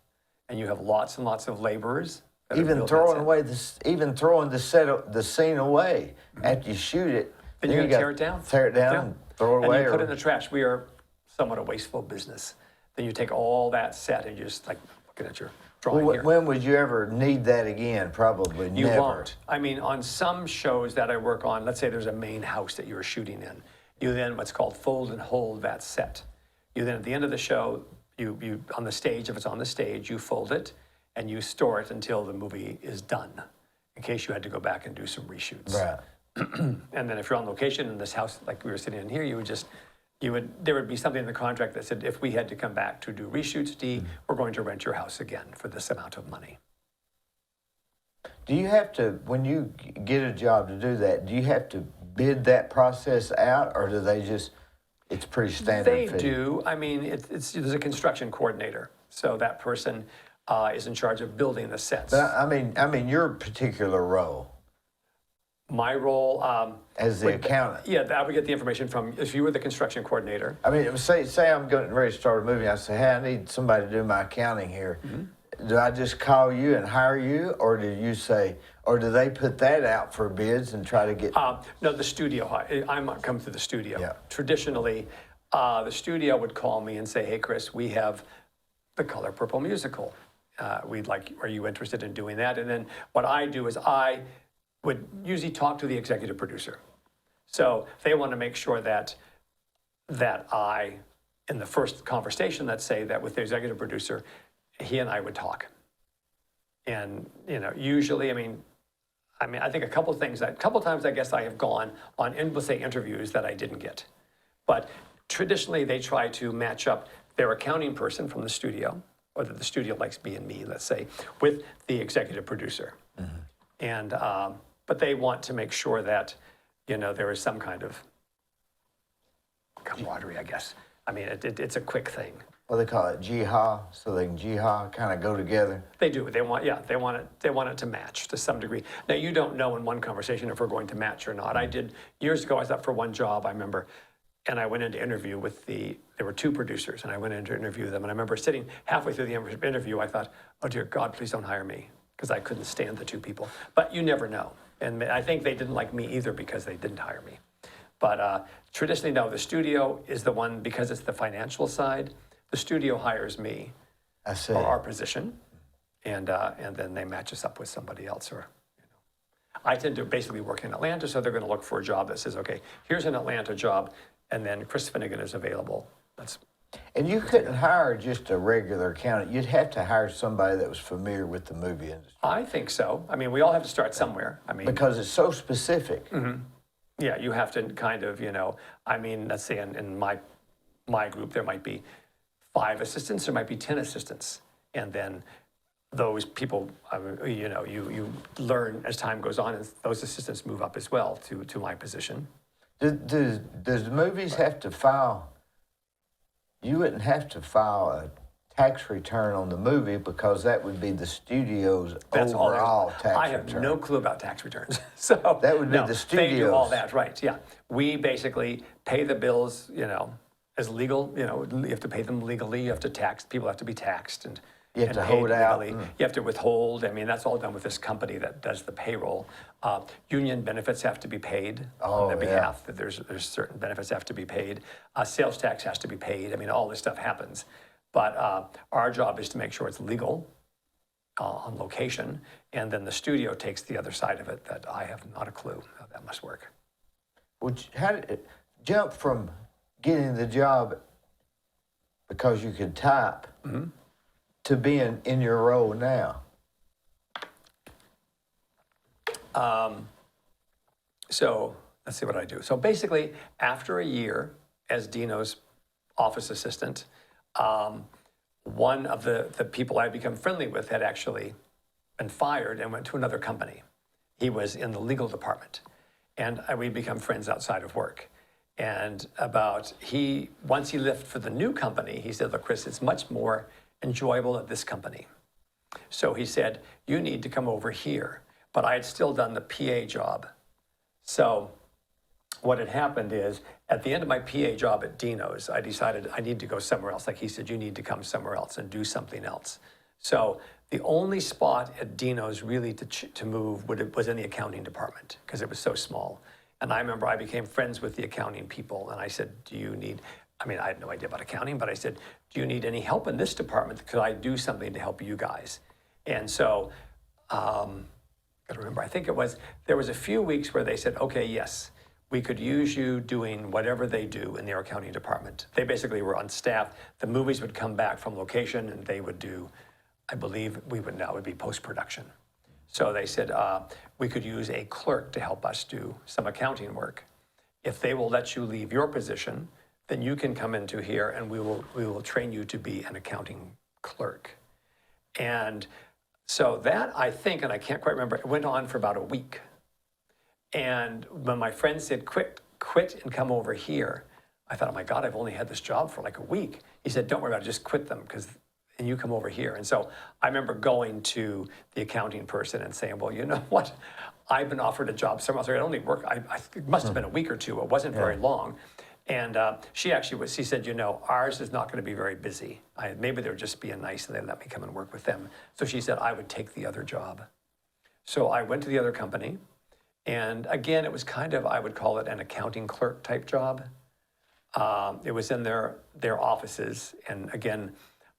and you have lots and lots of laborers. Even throwing the scene away after you shoot it. Then you got to tear it down. Tear it down and throw it away. And you put it in the trash. We are somewhat a wasteful business. Then you take all that set and you just like looking at your drawing here. When would you ever need that again? Probably never. You won't. I mean, on some shows that I work on, let's say there's a main house that you're shooting in. You then what's called fold and hold that set. You then at the end of the show. You on the stage, if it's on the stage, you fold it and you store it until the movie is done, in case you had to go back and do some reshoots. Right. And then if you're on location in this house, like we were sitting in here, there would be something in the contract that said, if we had to come back to do reshoots, Dee, we're going to rent your house again for this amount of money. Do you have to, when you get a job to do that, do you have to bid that process out, or do they just... It's pretty standard They fee. do. I mean, there's a construction coordinator. So that person is in charge of building the sets. But I mean, your particular role. My role... as the accountant. Yeah, I would get the information from, if you were the construction coordinator. I mean, say I'm ready to start a movie, I say, hey, I need somebody to do my accounting here. do I just call you and hire you, or do you say, or do they put that out for bids and try to get? No, the studio. I'm come to the studio. Yeah. Traditionally, the studio would call me and say, "Hey, Chris, we have the Color Purple musical. We'd like. Are you interested in doing that?" And then what I do is I would usually talk to the executive producer. So they want to make sure that I, in the first conversation, let's say that with the executive producer, he and I would talk. And usually, I think a couple times I guess I have gone on, let's say, interviews that I didn't get. But traditionally, they try to match up their accounting person from the studio, or that the studio likes being me, let's say, with the executive producer. Mm-hmm. And but they want to make sure that there is some kind of camaraderie, I guess. It's a quick thing. Well, they call it jihad, so they can jihad, kind of go together. They do. They want it to match to some degree. Now, you don't know in one conversation if we're going to match or not. I did years ago. I was up for one job, I remember, and I went in to interview with there were two producers, and I went in to interview them. And I remember sitting halfway through the interview, I thought, "Oh dear God, please don't hire me," because I couldn't stand the two people. But you never know, and I think they didn't like me either because they didn't hire me. But traditionally, no, the studio is the one, because it's the financial side. The studio hires me for our position, and then they match us up with somebody else. Or, I tend to basically work in Atlanta, so they're going to look for a job that says, "Okay, here's an Atlanta job," and then Chris Finigan is available. And you couldn't hire just a regular accountant. You'd have to hire somebody that was familiar with the movie industry. I think so. We all have to start somewhere. Because it's so specific. Mm-hmm. Yeah, you have to kind of, let's say in my group, there might be 5 assistants, there might be 10 assistants. And then those people, you learn as time goes on, and those assistants move up as well to my position. Does the movies have to file? You wouldn't have to file a tax return on the movie, because that would be the studio's overall tax return. I have no clue about tax returns. So that would be the studio's. They do all that, right? Yeah. We basically pay the bills, as legal. You have to pay them legally. You have to tax. People have to be taxed, and you have to hold out. You have to withhold. That's all done with this company that does the payroll. Union benefits have to be paid on their behalf. That there's certain benefits have to be paid. Sales tax has to be paid. All this stuff happens. But our job is to make sure it's legal on location, and then the studio takes the other side of it that I have not a clue how that must work. How did it jump from getting the job because you could type to being in your role now? So let's see what I do. So basically, after a year as Dino's office assistant, one of the people I had become friendly with had actually been fired and went to another company. He was in the legal department, and we'd become friends outside of work. And once he left for the new company, he said, "Look, Chris, it's much more enjoyable at this company." So he said, "You need to come over here." But I had still done the PA job. So what had happened is, at the end of my PA job at Dino's, I decided I need to go somewhere else. Like he said, "You need to come somewhere else and do something else." So the only spot at Dino's really to move was in the accounting department, because it was so small. And I remember I became friends with the accounting people, and I said, "Do you need," I had no idea about accounting, but I said, "Do you need any help in this department? Could I do something to help you guys?" And so, I don't remember, I think there was a few weeks where they said, "Okay, yes, we could use you doing whatever they do in their accounting department." They basically were on staff. The movies would come back from location, and they would do, I believe it would be post-production. So they said, we could use a clerk to help us do some accounting work. If they will let you leave your position, then you can come into here, and we will train you to be an accounting clerk. And so that, I think, and I can't quite remember, it went on for about a week. And when my friend said, quit and come over here, I thought, "Oh my God, I've only had this job for like a week." He said, "Don't worry about it, just quit them, and you come over here." And so I remember going to the accounting person and saying, "Well, you know what? I've been offered a job somewhere else. I only work, it must have been a week or two. It wasn't very long. And she said, ours is not going to be very busy. Maybe they're just being nice and they let me come and work with them. So she said I would take the other job. So I went to the other company. And again, it was kind of, I would call it an accounting clerk type job. It was in their offices. And again,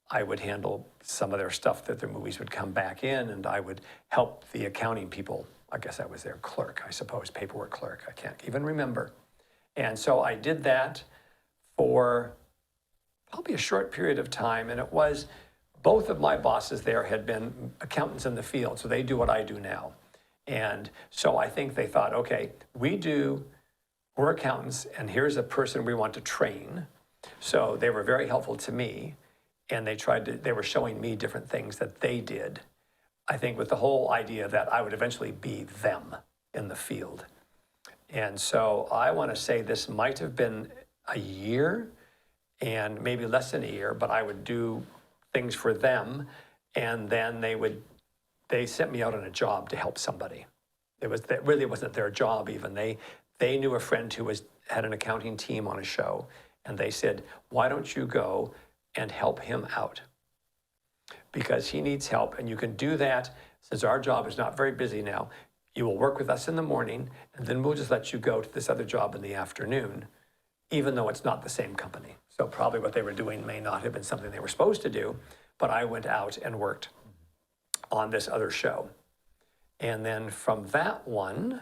I would handle some of their stuff that their movies would come back in, and I would help the accounting people. I guess I was their clerk, I suppose, paperwork clerk. I can't even remember. And so I did that for probably a short period of time. And it was, both of my bosses there had been accountants in the field, so they do what I do now. And so I think they thought, okay, we're accountants, and here's a person we want to train. So they were very helpful to me, and they were showing me different things that they did. I think with the whole idea that I would eventually be them in the field. And so I want to say this might have been a year and maybe less than a year, but I would do things for them, and then they sent me out on a job to help somebody. That really wasn't their job even. They knew a friend who had an accounting team on a show, and they said, why don't you go and help him out? Because he needs help, and you can do that since our job is not very busy now. You will work with us in the morning, and then we'll just let you go to this other job in the afternoon, even though it's not the same company. So probably what they were doing may not have been something they were supposed to do, but I went out and worked on this other show. And then from that one,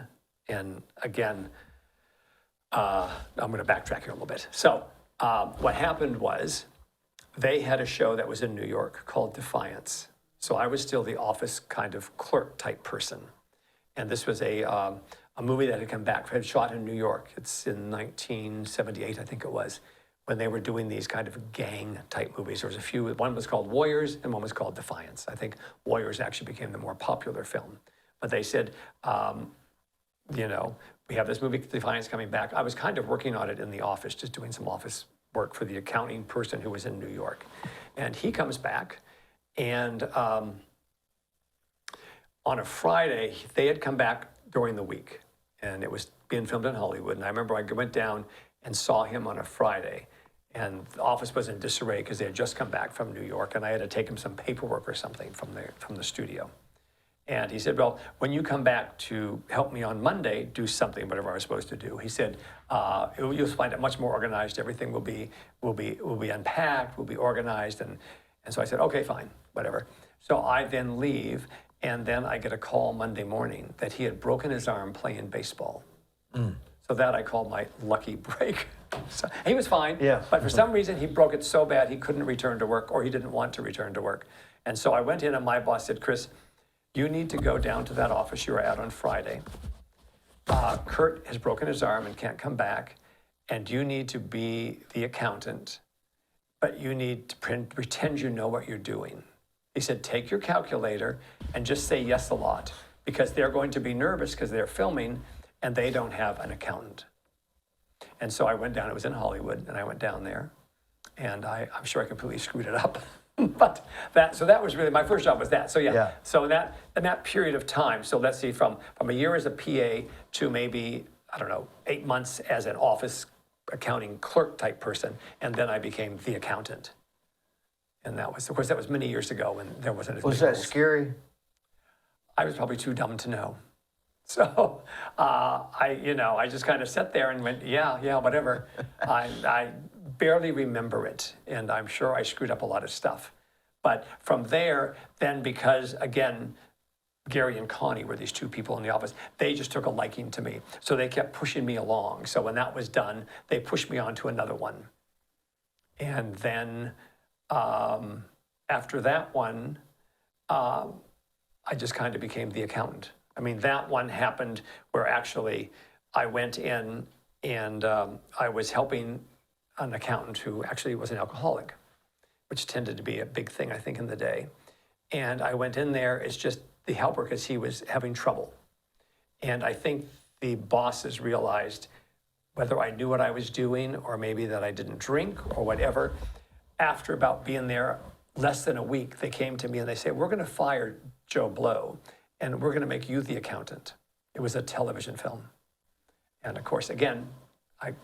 and again, I'm going to backtrack here a little bit. So what happened was they had a show that was in New York called Defiance. So I was still the office kind of clerk type person. And this was a movie that had come back, had shot in New York. It's in 1978, I think it was, when they were doing these kind of gang type movies. There was a few, one was called Warriors and one was called Defiance. I think Warriors actually became the more popular film. But they said, we have this movie Defiance coming back. I was kind of working on it in the office, just doing some office work for the accounting person who was in New York. And he comes back, and on a Friday, they had come back during the week, and it was being filmed in Hollywood. And I remember I went down and saw him on a Friday, and the office was in disarray because they had just come back from New York, and I had to take him some paperwork or something from the studio. And he said, well, when you come back to help me on Monday, do something, whatever I was supposed to do. He said, you'll find it much more organized. Everything will be unpacked, will be organized. And so I said, okay, fine, whatever. So I then leave, and then I get a call Monday morning that he had broken his arm playing baseball. So that I called my lucky break. So he was fine, but for some reason he broke it so bad he couldn't return to work, or he didn't want to return to work. And so I went in, and my boss said, Chris, you need to go down to that office you were at on Friday. Kurt has broken his arm and can't come back, and you need to be the accountant, but you need to pretend you know what you're doing. He said, take your calculator and just say yes a lot, because they're going to be nervous because they're filming and they don't have an accountant. And so I went down, it was in Hollywood, and I went down there, and I'm sure I completely screwed it up. But that was really, my first job was that. So so in that period of time, so let's see, from a year as a PA to maybe, 8 months as an office accounting clerk type person, and then I became the accountant. And that was, of course, that was many years ago when there wasn't as many Was that rules. scary? I was probably too dumb to know. So I just kind of sat there and went, yeah, whatever. I barely remember it, and I'm sure I screwed up a lot of stuff. But from there, then, because again, Gary and Connie were these two people in the office, they just took a liking to me. So they kept pushing me along. So when that was done, they pushed me on to another one. And then after that one, I just kind of became the accountant. I mean, that one happened where actually I went in and I was helping an accountant who actually was an alcoholic, which tended to be a big thing, I think, in the day. And I went in there as just the helper because he was having trouble. And I think the bosses realized, whether I knew what I was doing or maybe that I didn't drink or whatever, after about being there less than a week, they came to me and they said, we're going to fire Joe Blow and we're going to make you the accountant. It was a television film. And of course, again, I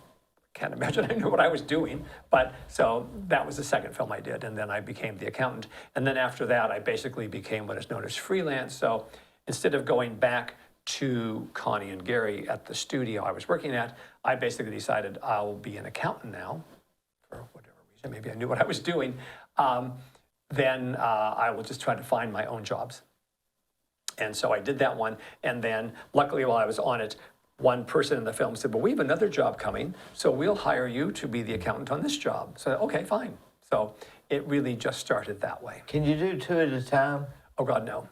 can't imagine I knew what I was doing. But so that was the second film I did. And then I became the accountant. And then after that, I basically became what is known as freelance. So instead of going back to Connie and Gary at the studio I was working at, I basically decided I'll be an accountant now, for whatever reason. Maybe I knew what I was doing. Then I will just try to find my own jobs. And so I did that one. And then luckily while I was on it, one person in the film said, well, we have another job coming, so we'll hire you to be the accountant on this job. So, okay, fine. So it really just started that way. Can you do two at a time? Oh, God, no.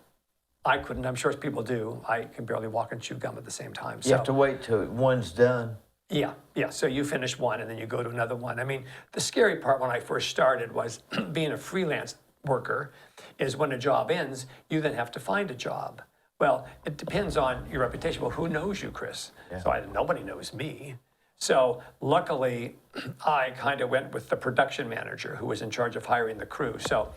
I couldn't. I'm sure people do. I can barely walk and chew gum at the same time. You have to wait till one's done? Yeah. So you finish one and then you go to another one. I mean, the scary part when I first started was being a freelance worker is when a job ends, you then have to find a job. Well, it depends on your reputation. Well, who knows you, Chris? Yeah. So nobody knows me. So luckily, I kind of went with the production manager who was in charge of hiring the crew. So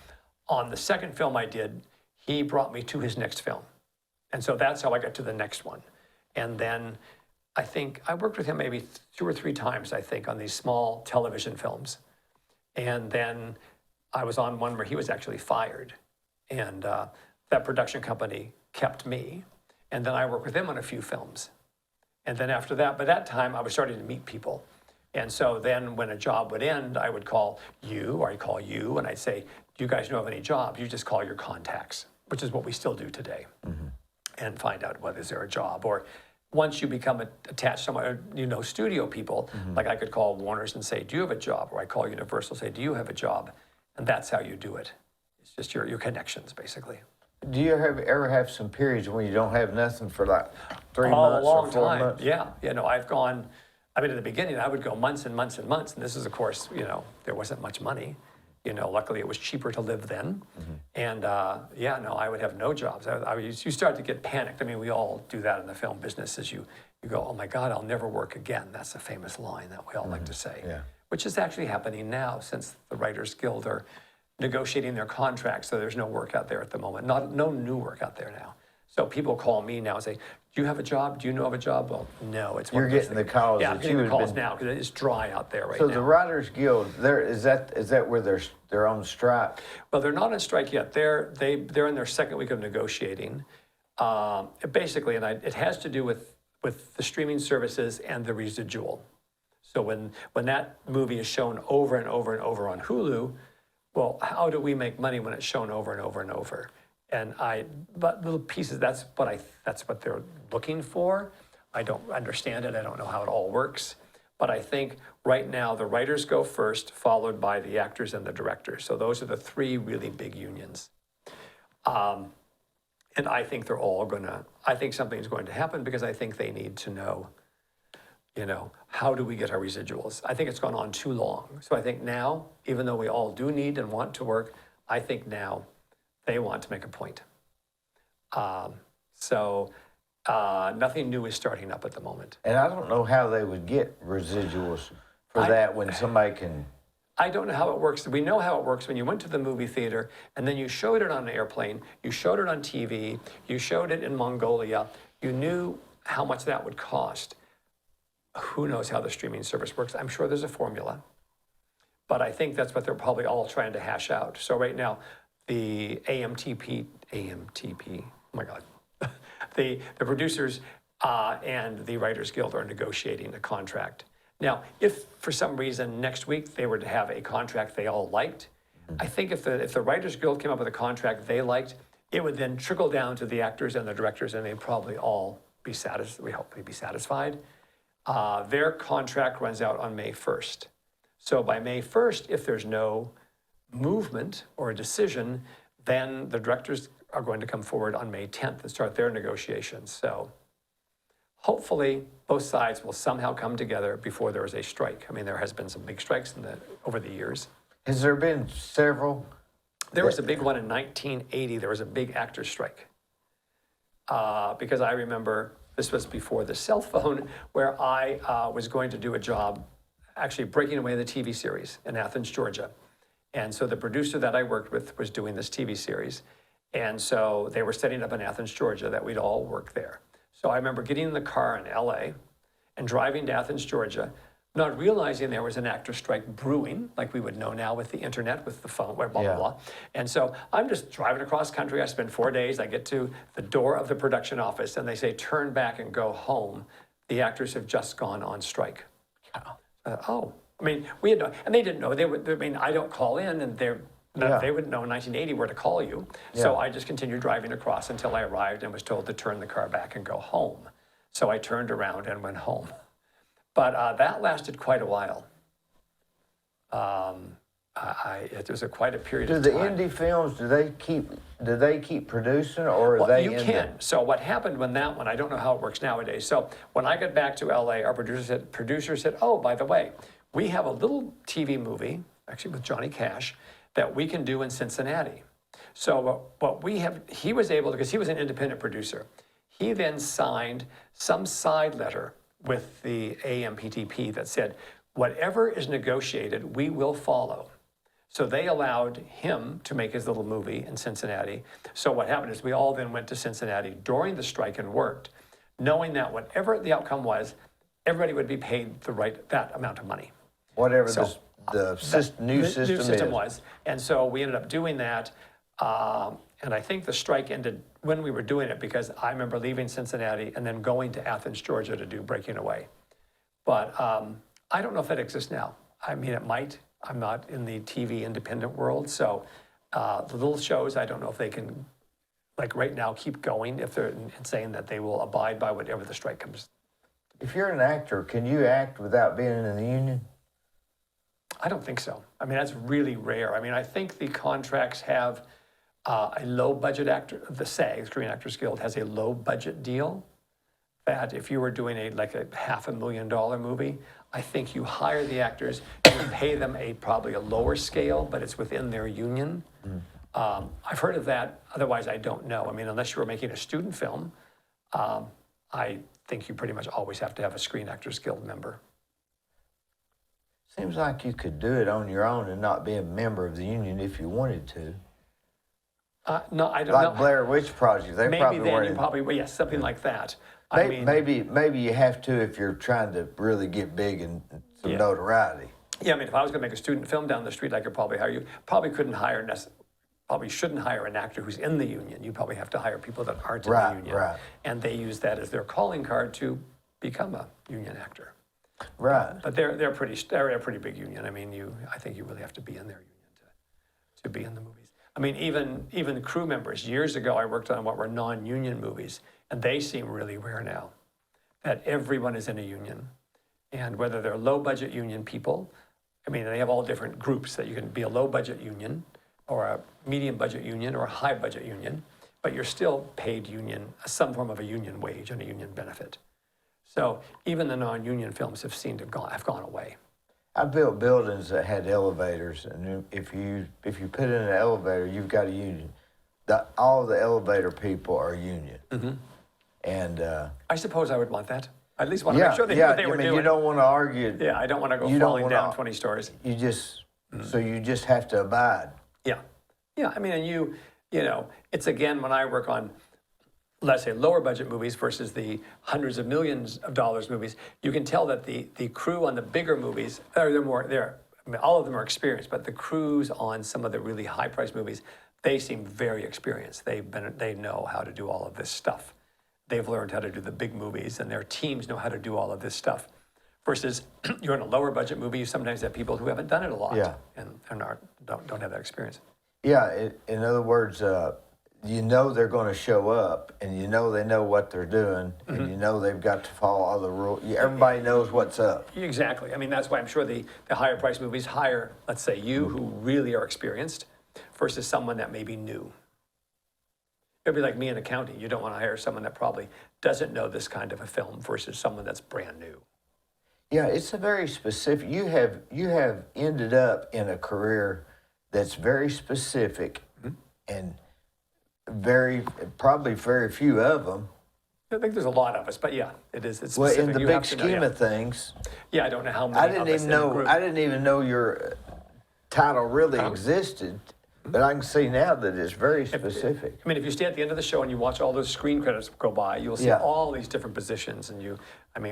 on the second film I did, he brought me to his next film. And so that's how I got to the next one. And then I think I worked with him maybe 2 or 3 times, I think, on these small television films. And then I was on one where he was actually fired. And that production company kept me. And then I worked with him on a few films. And then after that, by that time, I was starting to meet people. And so then when a job would end, I would call you, or I'd call you, and I'd say, do you guys know of any jobs? You just call your contacts, which is what we still do today, and find out whether is there a job. Or once you become attached to someone, studio people, like I could call Warner's and say, do you have a job? Or I call Universal, say, do you have a job? And that's how you do it. It's just your connections, basically. Do you ever have some periods when you don't have nothing for like 3 months or 4 months? Yeah. I've gone, at the beginning, I would go months and months and months. And this is, of course, there wasn't much money. Luckily it was cheaper to live then. And I would have no jobs. You start to get panicked. We all do that in the film business as you go, oh my God, I'll never work again. That's a famous line that we all like to say, which is actually happening now since the Writers Guild are negotiating their contracts, so there's no work out there at the moment. No new work out there now. So people call me now and say, do you have a job? Do you know of a job? Well, no. It's You're getting the calls. Yeah, I'm getting the calls now because it's dry out there right now. So the Writers Guild, is that where they're on strike? Well, they're not on strike yet. They're in their second week of negotiating. Basically, and it has to do with the streaming services and the residual. So when that movie is shown over and over and over on Hulu, well, how do we make money when it's shown over and over and over? And but little pieces, that's what they're looking for. I don't understand it. I don't know how it all works. But I think right now the writers go first, followed by the actors and the directors. So those are the 3 really big unions. And I think I think something's going to happen because I think they need to know, how do we get our residuals? I think it's gone on too long. So I think now, even though we all do need and want to work, I think now they want to make a point. Nothing new is starting up at the moment. And I don't know how they would get residuals for that when somebody can... I don't know how it works. We know how it works when you went to the movie theater and then you showed it on an airplane, you showed it on TV, you showed it in Mongolia, you knew how much that would cost. Who knows how the streaming service works? I'm sure there's a formula. But I think that's what they're probably all trying to hash out. So right now, the AMTP, oh my God, the producers and the Writers Guild are negotiating a contract. Now, if for some reason next week they were to have a contract they all liked, I think if the Writers Guild came up with a contract they liked, it would then trickle down to the actors and the directors, and they'd probably all be satisfied. We hope they'd be satisfied. Their contract runs out on May 1st. So by May 1st, if there's no movement or a decision, then the directors are going to come forward on May 10th and start their negotiations. So hopefully both sides will somehow come together before there is a strike. There has been some big strikes over the years. Has there been several? There was a big one in 1980. There was a big actors' strike. Because I remember, this was before the cell phone, where I was going to do a job actually breaking away the TV series in Athens, Georgia. And so the producer that I worked with was doing this TV series. And so they were setting up in Athens, Georgia, that we'd all work there. So I remember getting in the car in LA and driving to Athens, Georgia, not realizing there was an actor strike brewing, like we would know now with the internet, with the phone, blah, blah, Yeah. blah. And so I'm just driving across country. I spend 4 days. I get to the door of the production office and they say, turn back and go home. The actors have just gone on strike. Oh, I mean, we had no, and they didn't know. They would, I mean, I don't call in and Yeah. they wouldn't know in 1980 where to call you. So Yeah. I just continued driving across until I arrived and was told to turn the car back and go home. So I turned around and went home. But that lasted quite a while. It was quite a period Do of the time. indie films, do they keep producing, or are Well, they you in can. So what happened when that one, I don't know how it works nowadays. So when I got back to LA, our producer said, oh, by the way, we have a little TV movie, actually with Johnny Cash, that we can do in Cincinnati. So what we have, he was able to, because he was an independent producer, he then signed some side letter with the AMPTP that said, whatever is negotiated, we will follow. So they allowed him to make his little movie in Cincinnati. So what happened is we all then went to Cincinnati during the strike and worked, knowing that whatever the outcome was, everybody would be paid that amount of money. whatever So, the new system is? was. And so we ended up doing that. And I think the strike ended when we were doing it because I remember leaving Cincinnati and then going to Athens, Georgia to do Breaking Away. But I don't know if that exists now. I mean, it might. I'm not in the TV independent world. So the little shows, I don't know if they can, like right now, keep going if they're saying that they will abide by whatever the strike comes. If you're an actor, can you act without being in the union? I don't think so. I mean, that's really rare. I mean, I think the contracts have a low budget actor, the SAG, Screen Actors Guild, has a low budget deal that if you were doing a $500,000 movie, I think you hire the actors, you pay them probably a lower scale, but it's within their union. I've heard of that. Otherwise, I don't know. I mean, unless you were making a student film, I think you pretty much always have to have a Screen Actors Guild member. Seems like you could do it on your own and not be a member of the union if you wanted to. No, I don't know. Like Blair Witch Project, they Maybe probably then weren't you in- probably, well, yes, something like that. I mean, maybe you have to if you're trying to really get big and some Yeah. notoriety. yeah, I mean, if I was going to make a student film down the street, I could probably hire you. Probably shouldn't hire an actor who's in the union. You probably have to hire people that aren't in Right, the union. right. And they use that as their calling card to become a union actor. Right. But they're a pretty big union. I mean, I think you really have to be in their union to be in the movies. I mean, even the crew members. Years ago, I worked on what were non-union movies, and they seem really rare now. That everyone is in a union, and whether they're low-budget union people, I mean, they have all different groups that you can be a low-budget union, or a medium-budget union, or a high-budget union, but you're still paid union, some form of a union wage and a union benefit. So even the non-union films have seemed to have gone away. I built buildings that had elevators, and if you put in an elevator, you've got a union. All the elevator people are union. Mm-hmm. And I suppose I would want that. I at least want to make sure they knew what they were doing. You don't want to argue. Yeah, I don't want to go You don't falling wanna- down 20 stories. You just so you just have to abide. Yeah. Yeah, I mean, and you know, it's again, when I work on, let's say, lower budget movies versus the hundreds of millions of dollars movies, you can tell that the crew on the bigger movies, I mean, all of them are experienced, but the crews on some of the really high priced movies, they seem very experienced. They know how to do all of this stuff. They've learned how to do the big movies, and their teams know how to do all of this stuff. Versus you're in a lower budget movie, you sometimes have people who haven't done it a lot Yeah. and don't have that experience. Yeah. In other words, you know they're going to show up, and you know they know what they're doing, and you know they've got to follow all the rules. Everybody knows what's up. Exactly. I mean, that's why I'm sure the higher price movies hire, let's say, you who really are experienced versus someone that may be new. It'd be like me in accounting. You don't want to hire someone that probably doesn't know this kind of a film versus someone that's brand new. Yeah, it's a very specific. You have ended up in a career that's very specific, and probably very few of them. I think there's a lot of us, but yeah, it is. It's Well, specific. in the You big have to know, scheme yeah. of things, Yeah, I don't know how many I of didn't us even in a know. group. I didn't even know your title really existed But I can see now that it's very specific. I mean, if you stay at the end of the show and you watch all those screen credits go by, you'll see Yeah. all these different positions. And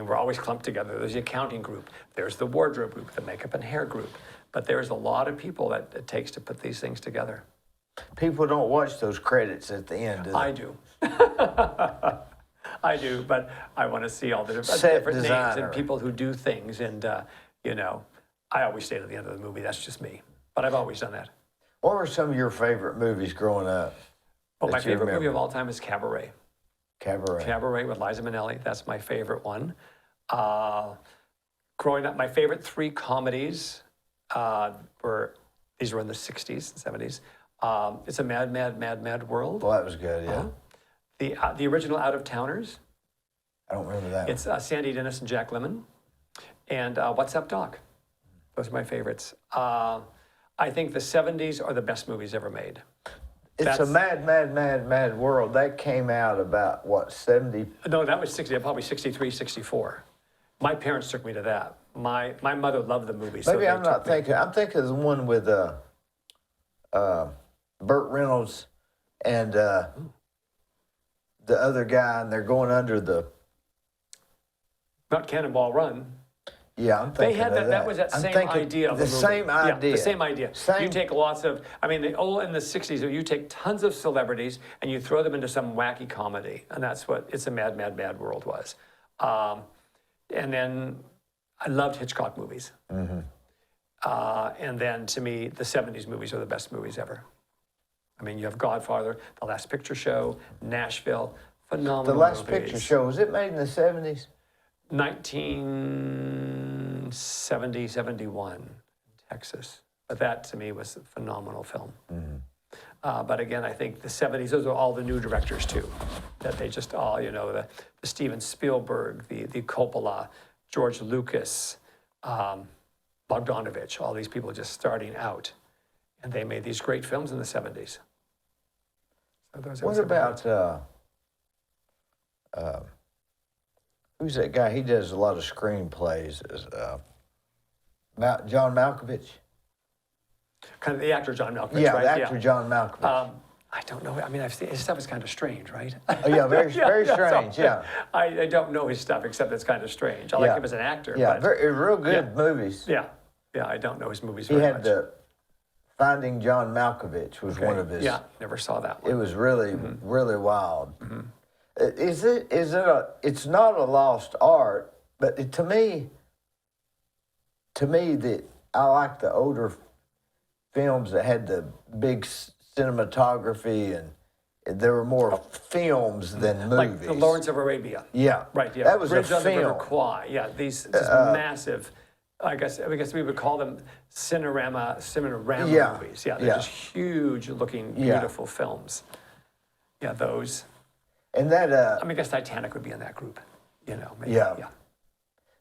we're always clumped together. There's the accounting group, there's the wardrobe group, the makeup and hair group. But there's a lot of people that it takes to put these things together. People don't watch those credits at the end, do they? I do. I do, but I want to see all the different names designer. and people who do things. And, I always stay to the end of the movie. That's just me. But I've always done that. What were some of your favorite movies growing up? Well, my that you favorite movie remember? of all time is Cabaret. Cabaret. Cabaret with Liza Minnelli. That's my favorite one. Growing up, my favorite 3 comedies were in the 60s and 70s. It's a Mad, Mad, Mad, Mad World. Well, that was good, yeah. The original Out of Towners. I don't remember that It's Sandy Dennis and Jack Lemmon. And What's Up, Doc? Those are my favorites. I think the 70s are the best movies ever made. It's a mad, mad, mad, mad world. That came out about, what, 70? No, that was 60, probably 63, 64. My parents took me to that. My mother loved the movie. So Maybe they I'm not took me. thinking. I'm thinking of the one with Burt Reynolds and the other guy, and they're going under the. Not Cannonball Run. Yeah, I'm They thinking had of that. That was that I'm same thinking idea of the movie. same idea. Yeah, the same idea. Same- You take lots of. In the 60s, you take tons of celebrities and you throw them into some wacky comedy, and that's what It's a Mad, Mad, Mad World was. And then I loved Hitchcock movies. Mm-hmm. And then to me, the 70s movies are the best movies ever. You have Godfather, The Last Picture Show, Nashville, phenomenal The Last movies. Picture Show, was it made in the 70s? 1970, 71 in Texas. But that to me was a phenomenal film. But again, I think the 70s, those are all the new directors too. That they just all, the Steven Spielberg, the Coppola, George Lucas, Bogdanovich, all these people just starting out. And they made these great films in the 70s. So those are What some about, favorites. who's that guy? He does a lot of screenplays. John Malkovich? Kind of the actor John Malkovich, Yeah, right? the actor John Malkovich. I don't know. I've seen his stuff is kind of strange, right? Oh, yeah, very strange, yeah. I don't know his stuff except it's kind of strange. I like him as an actor. Yeah, but very, real good movies. yeah, I don't know his movies He very had much. the Finding John Malkovich was one of his. Yeah, never saw that one. It was really, really wild. It's not a lost art, but to me, I like the older films that had the big cinematography and there were more films than movies. Like the Lawrence of Arabia. Yeah. Right, yeah. That was Bridge a on the River film. Kwai. Yeah, these massive, I guess we would call them cinerama movies. Yeah, they're just huge looking, beautiful films. Yeah, those. And that, I guess Titanic would be in that group, maybe. Yeah.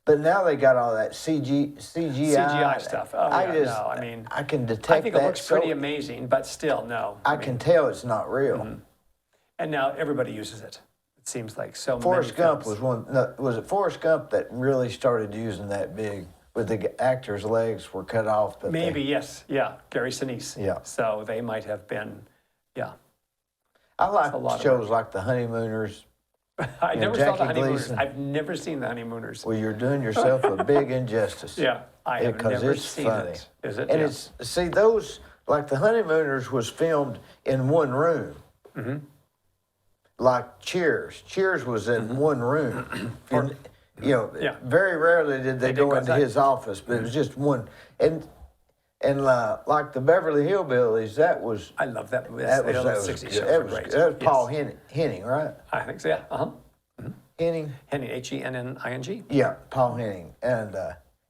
But now they got all that CGI stuff. Oh, I can detect I think it that looks pretty amazing, but still, no. I can tell it's not real. And now everybody uses it. It seems like so Forrest many Gump films. was one. No, was it Forrest Gump that really started using that big, with the actor's legs were cut off? But Maybe, yes. Yeah, Gary Sinise. Yeah. So they might have been, I like a lot of shows like The Honeymooners. I never saw The Jackie Honeymooners. Gleason. I've never seen The Honeymooners. Well, you're doing yourself a big injustice. Yeah, I have Because never it's seen funny. it. Is it? And Yeah. it's, see, those, like The Honeymooners was filmed in one room. Like Cheers. Cheers was in one room. Very rarely did they go go into outside. his office, but it was just one. And like the Beverly Hillbillies, that was I love that movie. that The was 60s good. shows That were was, great. that was Paul Yes. Henning, right? I think so, yeah. Henning. Henning, Henning. Yeah, Paul Henning, and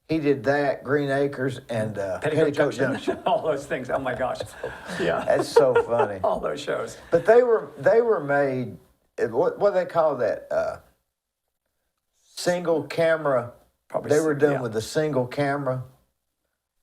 he did that, Green Acres, and Petticoat Junction. All those things. Oh my gosh. Yeah. That's so funny. All those shows. But they were made. What do they call that? Single camera. Probably They were done yeah. with a single camera.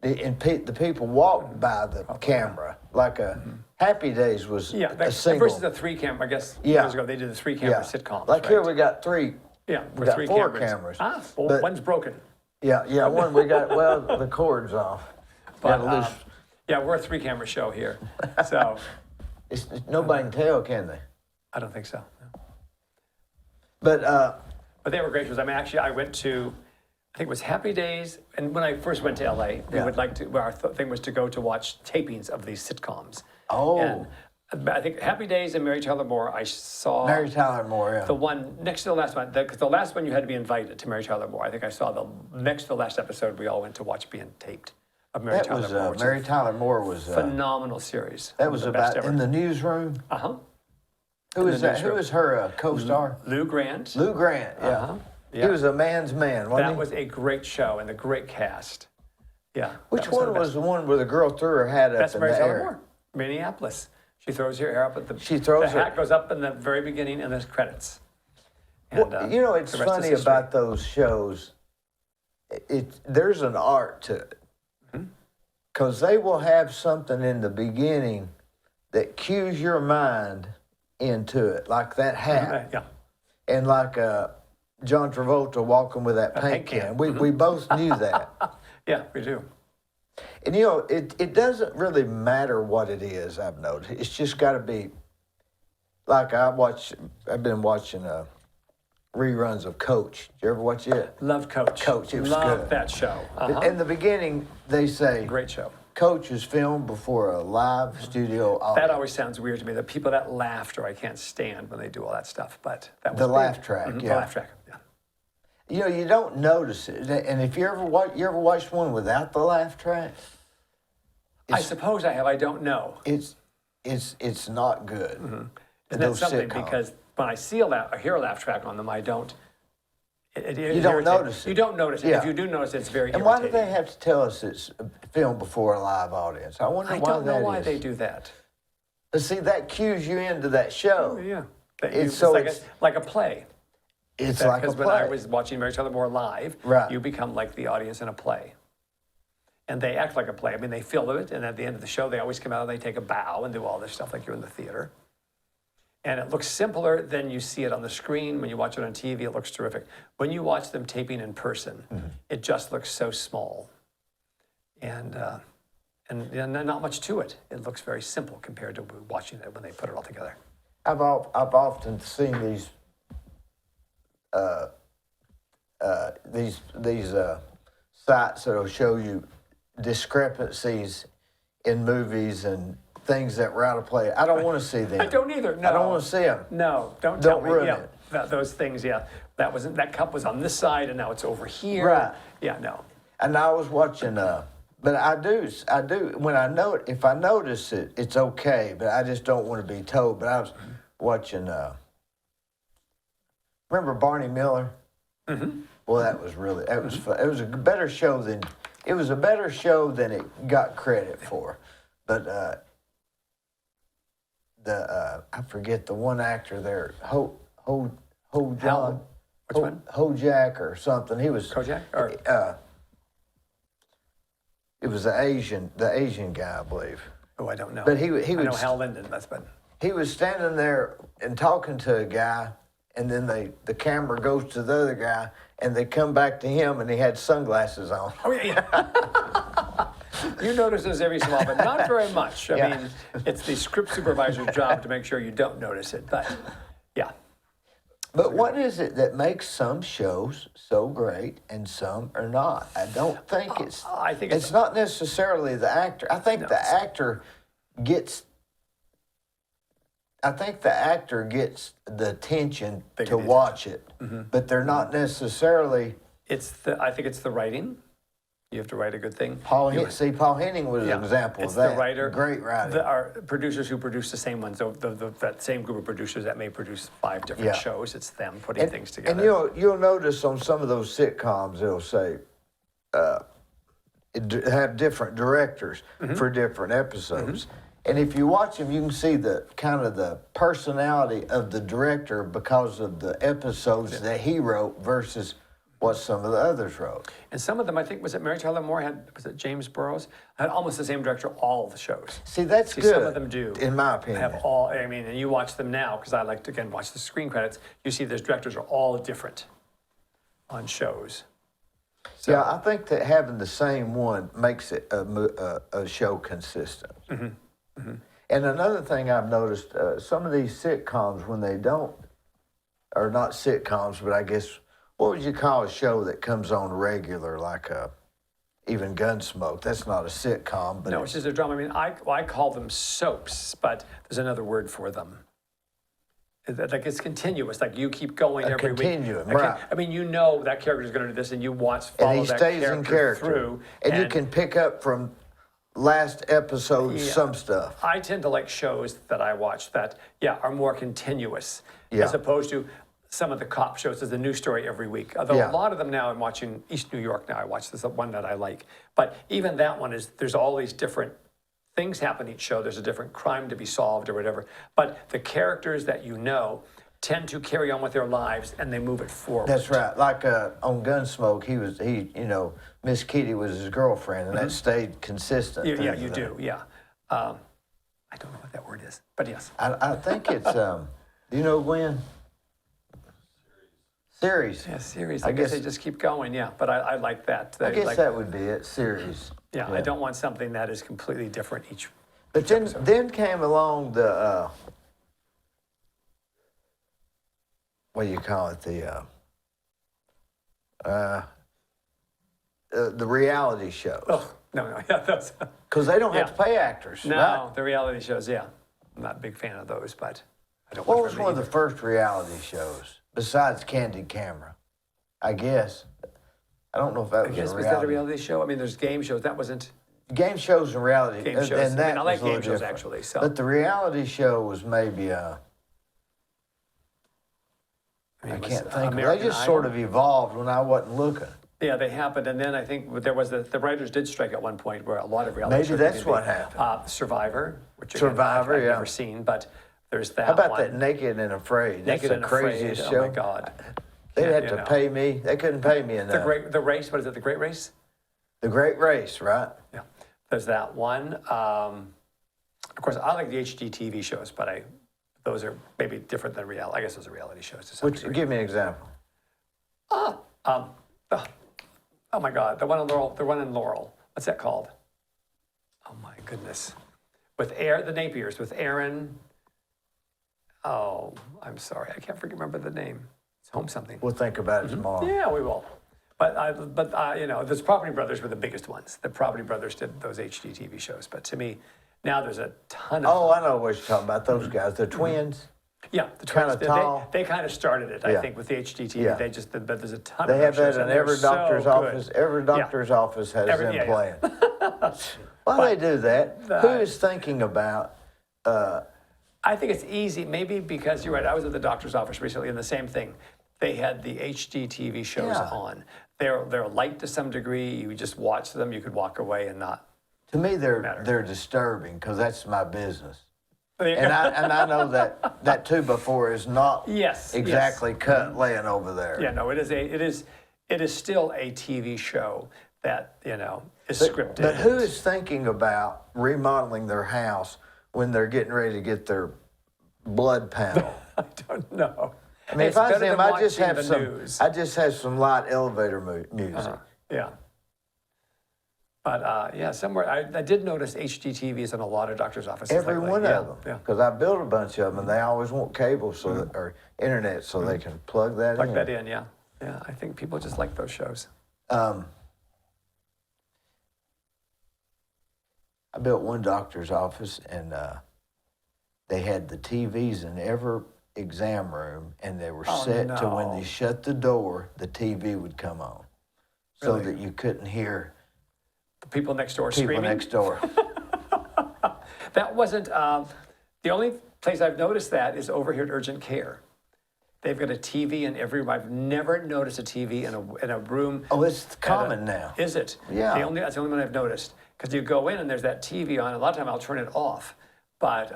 And the people walked by the camera like a Happy Days was Yeah, a that, single. versus the 3 camera. I guess Yeah. years ago they did the 3 camera sitcoms. Like right? here we got three. Yeah, we with got 3 four cameras. cameras. Well, But- one's broken. Yeah, one we got. Well, the cord's off. But, Got a loose. Yeah, we're a 3-camera show here, so Nobody can tell, can they? I don't think so. No. But But they were great shows. I mean, actually, I went to, I think it was Happy Days, and when I first went to LA, we would like to. Our thing was to go to watch tapings of these sitcoms. Oh. And I think Happy Days and Mary Tyler Moore. I saw Mary Tyler Moore, yeah. the one next to the last one. Because the last one you had to be invited to Mary Tyler Moore. I think I saw the next to the last episode. We all went to watch being taped of Mary That Tyler was Moore. Mary Tyler Moore was Phenomenal series. that was the best about ever. in the newsroom. Who is that? Who was her co-star? Lou Grant. Lou Grant. Yeah. He was a man's man, wasn't he? That was a great show and a great cast. Yeah. Which that one of one the was best. the one where the girl threw her hat up That's in Mary the Tyler air? Moore, Minneapolis. She throws her hair up at the. She throws the her- hat goes up in the very beginning, and there's credits. And, Well, you know, it's the rest is funny history. about those shows. There's an art to it, because they will have something in the beginning that cues your mind into it, like that hat, Yeah. and like John Travolta walking with that paint paint can. can. We both knew that. Yeah, we do. And you know, it doesn't really matter what it is, I've noticed. It's just got to be, like I've been watching reruns of Coach. Did you ever watch it? Love Coach. Coach, it was Love good. that show. In the beginning, they say Great show. Coach is filmed before a live studio audience. That always sounds weird to me. The people that laughter, I can't stand when they do all that stuff. But that was The big. laugh track, The yeah. laugh track. Yeah. You know, you don't notice it. And if you ever watched one without the laugh track, I suppose I have. I don't know. it's not good. And that's something because when I see hear a laugh track on them, I don't. You don't notice it. You don't notice it. Yeah. If you do notice it, it's very And why irritating. do they have to tell us it's filmed before a live audience? I wonder I why don't know that why is. they do that. But see, that cues you into that show. Yeah. It's like a play. It's like a Because play. when I was watching Mary Tyler Moore live, Right. you become like the audience in a play. And they act like a play. I mean, they film it, and at the end of the show, they always come out and they take a bow and do all this stuff like you're in the theater. And it looks simpler than you see it on the screen. When you watch it on TV, it looks terrific. When you watch them taping in person, it just looks so small. And not much to it. It looks very simple compared to watching it when they put it all together. I've often seen these sites that'll show you discrepancies in movies and things that were out of place. I don't want to see them. I don't either. No. I don't want to see them. No, don't Don't tell me. ruin Yeah, it. those things. Yeah, that cup was on this side and now it's over here. Right. Yeah, no. And I was watching, but I do. When if I notice it, it's okay. But I just don't want to be told. But I was watching. Remember Barney Miller? Mm-hmm. Well, that was fun. It was a better show than it got credit for. But I forget the one actor there, Howell? Which one? Hojak or something. He was Kojak? Or it was the Asian guy, I believe. oh, I don't know. But he I know was Hal Linden. That's been. he was standing there and talking to a guy, and then the camera goes to the other guy, and they come back to him, and he had sunglasses on. Oh yeah. You notice this every so often, not very much. I Yeah. mean, it's the script supervisor's job to make sure you don't notice it. But yeah. But what is it that makes some shows so great and some are not? I don't think I think it's not necessarily the actor. I think the actor gets the attention to watch it, but they're not necessarily. I think it's the writing. You have to write a good thing. Paul Henning was an example It's of that. the writer. Great writing. Our producers who produce the same ones, that same group of producers that may produce 5 different shows, it's them putting things together. And you'll notice on some of those sitcoms, it'll say, have different directors for different episodes. And if you watch them, you can see the kind of the personality of the director because of the episodes that he wrote versus what some of the others wrote. And some of them, I think, was it Mary Tyler Moore was it James Burroughs? Had almost the same director all the shows. See, that's good. Some of them do. In my opinion. Have all, I mean, and you watch them now, because I like to, again, watch the screen credits. You see those directors are all different on shows. So, Yeah, I think that having the same one makes it a show consistent. And another thing I've noticed, some of these sitcoms, when they don't, or not sitcoms, but I guess, what would you call a show that comes on regular, like even Gunsmoke? That's not a sitcom, but no, it's just a drama. I mean, I call them soaps, but there's another word for them. Like it's continuous. Like you keep going every continuum, week. right. I mean, you know that character is going to do this, and you follow and he that stays in character through. and you can pick up from last episode some stuff. I tend to like shows that I watch that, are more continuous, Yeah. as opposed to some of the cop shows. There's a new story every week. Although a lot of them now, I'm watching East New York now. I watch this one that I like. But even that one there's all these different things happen each show. There's a different crime to be solved or whatever. But the characters that you know tend to carry on with their lives and they move it forward. That's right. Like on Gunsmoke, Miss Kitty was his girlfriend, and that stayed consistent. Yeah, you do. Yeah. I don't know what that word is, but yes. I think it's, do you know Gwen? Series. Yeah, series. I guess they just keep going. Yeah, but I like that. I guess that would be it. Series. Yeah, I don't want something that is completely different each. But then came along the what do you call it? The reality shows. Oh no, yeah, that's Because they don't have to pay actors. no, right? the reality shows. Yeah, I'm not a big fan of those, but I don't. What watch was them one of either. the first reality shows besides Candid Camera? I guess. I don't know if that I was guess a was that a reality. reality show? I mean, there's game shows. That wasn't Game shows and reality. game shows. And that I like was a little game shows different. actually. So But the reality show was maybe I it was can't think. Of it. They American just Idol. sort of evolved when I wasn't looking. Yeah, they happened, and then I think there was the writers did strike at one point where a lot of reality Maybe shows. that's became what big. happened. Survivor, which again, Survivor, I've yeah. never seen, but there's that How about one. that Naked and Afraid? That's Naked the and Afraid. craziest Oh show. my God. They Can't, had you to know. pay me. They couldn't pay me enough. The race. What is it? The Great Race. The Great Race, right? Yeah, there's that one. Of course, I like the HGTV shows, but those are maybe different than reality. I guess those are reality shows to some degree. Give me an example. Oh my God, the one in Laurel. The one in Laurel. What's that called? Oh my goodness, with the Napiers, with Aaron. Oh, I'm sorry, I can't remember the name. It's Home something. We'll think about it tomorrow. Yeah, we will. But those Property Brothers were the biggest ones. The Property Brothers did those HGTV shows. But to me, now there's a ton of. Oh, I know what you're talking about. Those guys, the twins. Yeah, the Kinda twins. tall. They kind of started it, I Yeah. think, with the HGTV. Yeah. But there's a ton They of have those shows, that in and they're every so doctor's good. office. Every doctor's office has them Yeah. playing. Why do they do that? Who is thinking about? I think it's easy, maybe because you're right. I was at the doctor's office recently, and the same thing. They had the HGTV shows Yeah. on. They're light to some degree. You just watch them. You could walk away and not. To me, Matter. they're disturbing because that's my business. There you And go. I know that 2x4 is not Yes, exactly cut laying over there. Yeah, no, it is still a TV show that is scripted. But who is thinking about remodeling their house when they're getting ready to get their blood panel? I don't know. I mean, It's if I better see them, than I just watching have the some. news. I just have some light elevator music. Yeah. But somewhere I did notice HGTV is in a lot of doctors' offices. Every lately. one Yeah, of them, Yeah. because I built a bunch of them, and they always want cable or internet so they can plug that Plug in. that in, yeah. Yeah, I think people just like those shows. I built one doctor's office, and they had the TVs in every exam room, and they were set to when no. they shut the door, the TV would come on, so Really? that you couldn't hear The people next door people screaming. next door. That wasn't, the only place I've noticed that is over here at Urgent Care. They've got a TV in every room. I've never noticed a TV in a room. Oh, it's common now. Is it? Yeah. That's the only one I've noticed. Because you go in and there's that TV on. A lot of time I'll turn it off. But,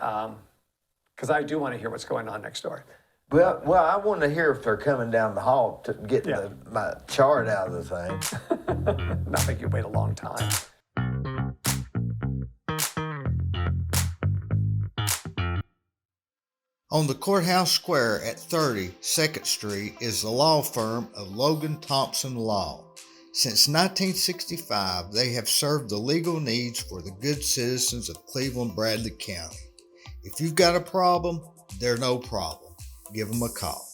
because I do want to hear what's going on next door. Well, I want to hear if they're coming down the hall to get my chart out of the thing. Not make you wait a long time. On the courthouse square at 30 2nd Street is the law firm of Logan Thompson Law. Since 1965, they have served the legal needs for the good citizens of Cleveland Bradley County. If you've got a problem, they're no problem. Give them a call.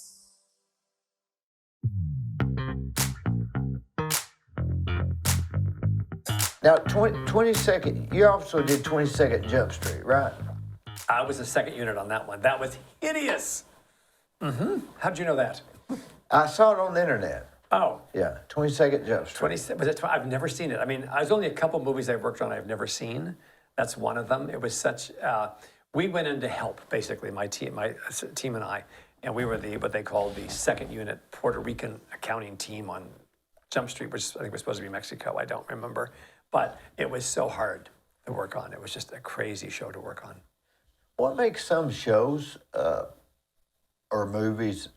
Now, 22nd, you also did 22nd Jump Street, right? I was the second unit on that one. That was hideous. How'd you know that? I saw it on the internet. Oh, Yeah, 22nd Jump Street. 20, was it, I've never seen it. I mean, there's only a couple movies I've worked on I've never seen. That's one of them. It was such, we went in to help, basically, my team and I, and we were what they called the second unit Puerto Rican accounting team on Jump Street, which I think was supposed to be Mexico. I don't remember. But it was so hard to work on. It was just a crazy show to work on. What makes some shows or movies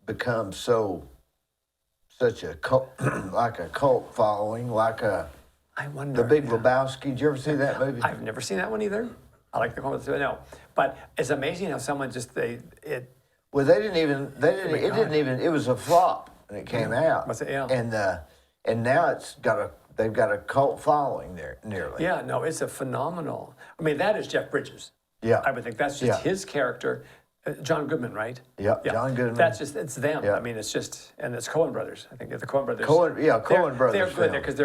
become such a cult, like a cult following, like I wonder. The Big Lebowski? Did you ever see that movie? I've never seen that one either. I like the one with no, but it's amazing how someone just Well, it was a flop when it came out. Was it? Yeah. And now they've got a cult following there nearly. Yeah, no, it's a phenomenal. I mean, that is Jeff Bridges. Yeah. I would think that's just his character. John Goodman, right? Yeah, John Goodman. It's them. Yeah. I mean, it's just, and it's Coen Brothers. I think the Coen Brothers. Coen Brothers. They're good because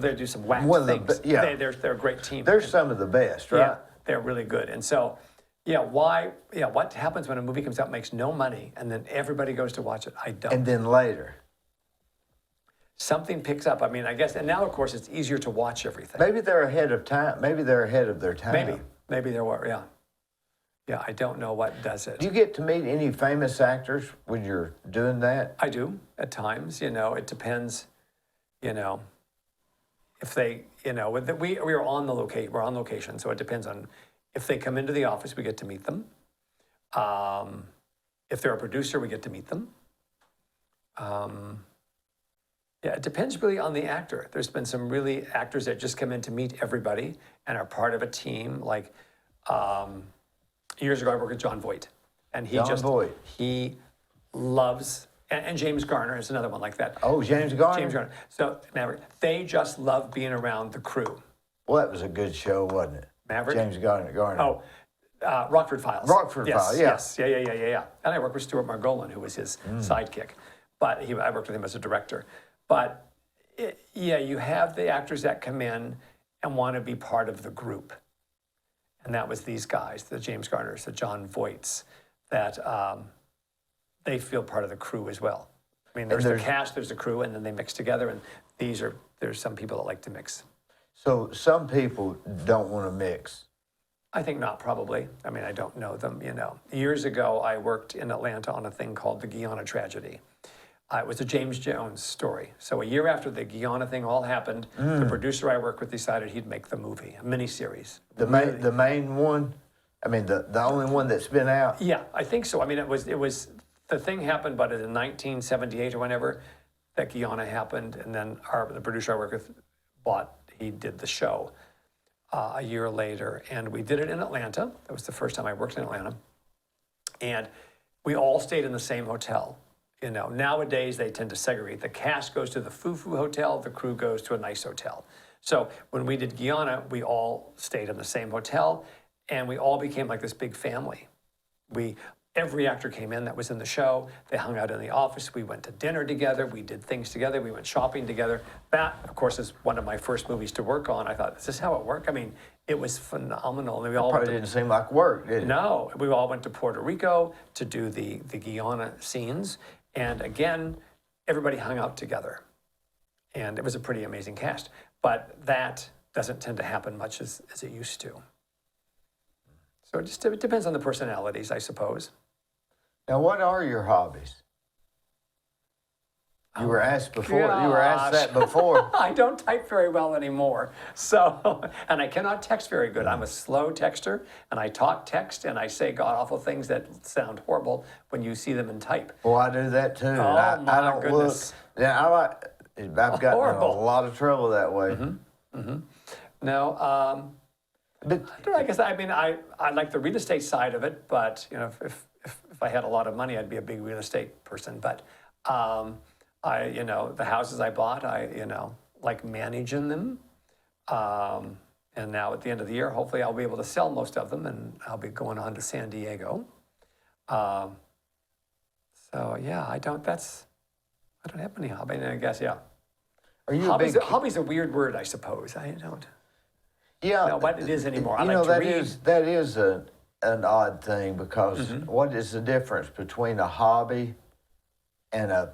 they do some whack things. They're a great team. They're some of the best, right? Yeah, they're really good. And so, what happens when a movie comes out, makes no money, and then everybody goes to watch it? I don't. And then later. Something picks up. I mean, I guess, and now, of course, it's easier to watch everything. Maybe they're ahead of time. Maybe they're ahead of their time. Maybe there were, yeah. Yeah, I don't know what does it. Do you get to meet any famous actors when you're doing that? I do, at times, it depends, if they, we are on we're on location, so it depends on, if they come into the office, we get to meet them. If they're a producer, we get to meet them. Yeah, it depends really on the actor. There's been some really actors that just come in to meet everybody and are part of a team. Like years ago, I worked with John Voight, and he loves, and James Garner is another one like that. Oh, James Garner. James Garner. So Maverick, they just love being around the crew. Well, that was a good show, wasn't it? Maverick. James Garner. Oh, Rockford Files. Rockford Files. Yeah. Yes. Yeah. And I worked with Stuart Margolin, who was his sidekick, but I worked with him as a director. But you have the actors that come in and want to be part of the group. And that was these guys, the James Garners, the John Voights, that they feel part of the crew as well. I mean, there's the cast, there's the crew, and then they mix together. And there's some people that like to mix. So some people don't want to mix. I think not, probably. I mean, I don't know them, Years ago, I worked in Atlanta on a thing called the Guyana Tragedy. It was a James Jones story. So a year after the Guyana thing all happened, the producer I worked with decided he'd make the movie, a miniseries. The main one? I mean, the only one that's been out? Yeah, I think so. I mean, it was the thing happened, but in 1978 or whenever that Guyana happened, and then the producer I worked with he did the show a year later, and we did it in Atlanta. That was the first time I worked in Atlanta. And we all stayed in the same hotel. Nowadays they tend to segregate. The cast goes to the foo-foo hotel, the crew goes to a nice hotel. So when we did Guyana, we all stayed in the same hotel, and we all became like this big family. Every actor came in that was in the show. They hung out in the office. We went to dinner together. We did things together. We went shopping together. That, of course, is one of my first movies to work on. I thought, is this how it worked? I mean, it was phenomenal. And we all probably didn't seem like work, did it? No. We all went to Puerto Rico to do the Guyana scenes. And again, everybody hung out together. And it was a pretty amazing cast. But that doesn't tend to happen much as it used to. So it depends on the personalities, I suppose. Now, what are your hobbies? You were asked before. You were asked that before. I don't type very well anymore. So, and I cannot text very good. I'm a slow texter, and I talk text, and I say god-awful things that sound horrible when you see them in type. Well, I do that too. Oh, I don't goodness. Look. Yeah, I've gotten in a lot of trouble that way. No, but I guess I like the real estate side of it, but if I had a lot of money, I'd be a big real estate person. But The houses I bought, like managing them. And now at the end of the year, hopefully I'll be able to sell most of them and I'll be going on to San Diego. So yeah, I don't have any hobby. I guess, yeah. Are you a big... Hobby's a weird word, I suppose. I don't Yeah, know what it is anymore. I you like know, to that read. that is an odd thing because what is the difference between a hobby and a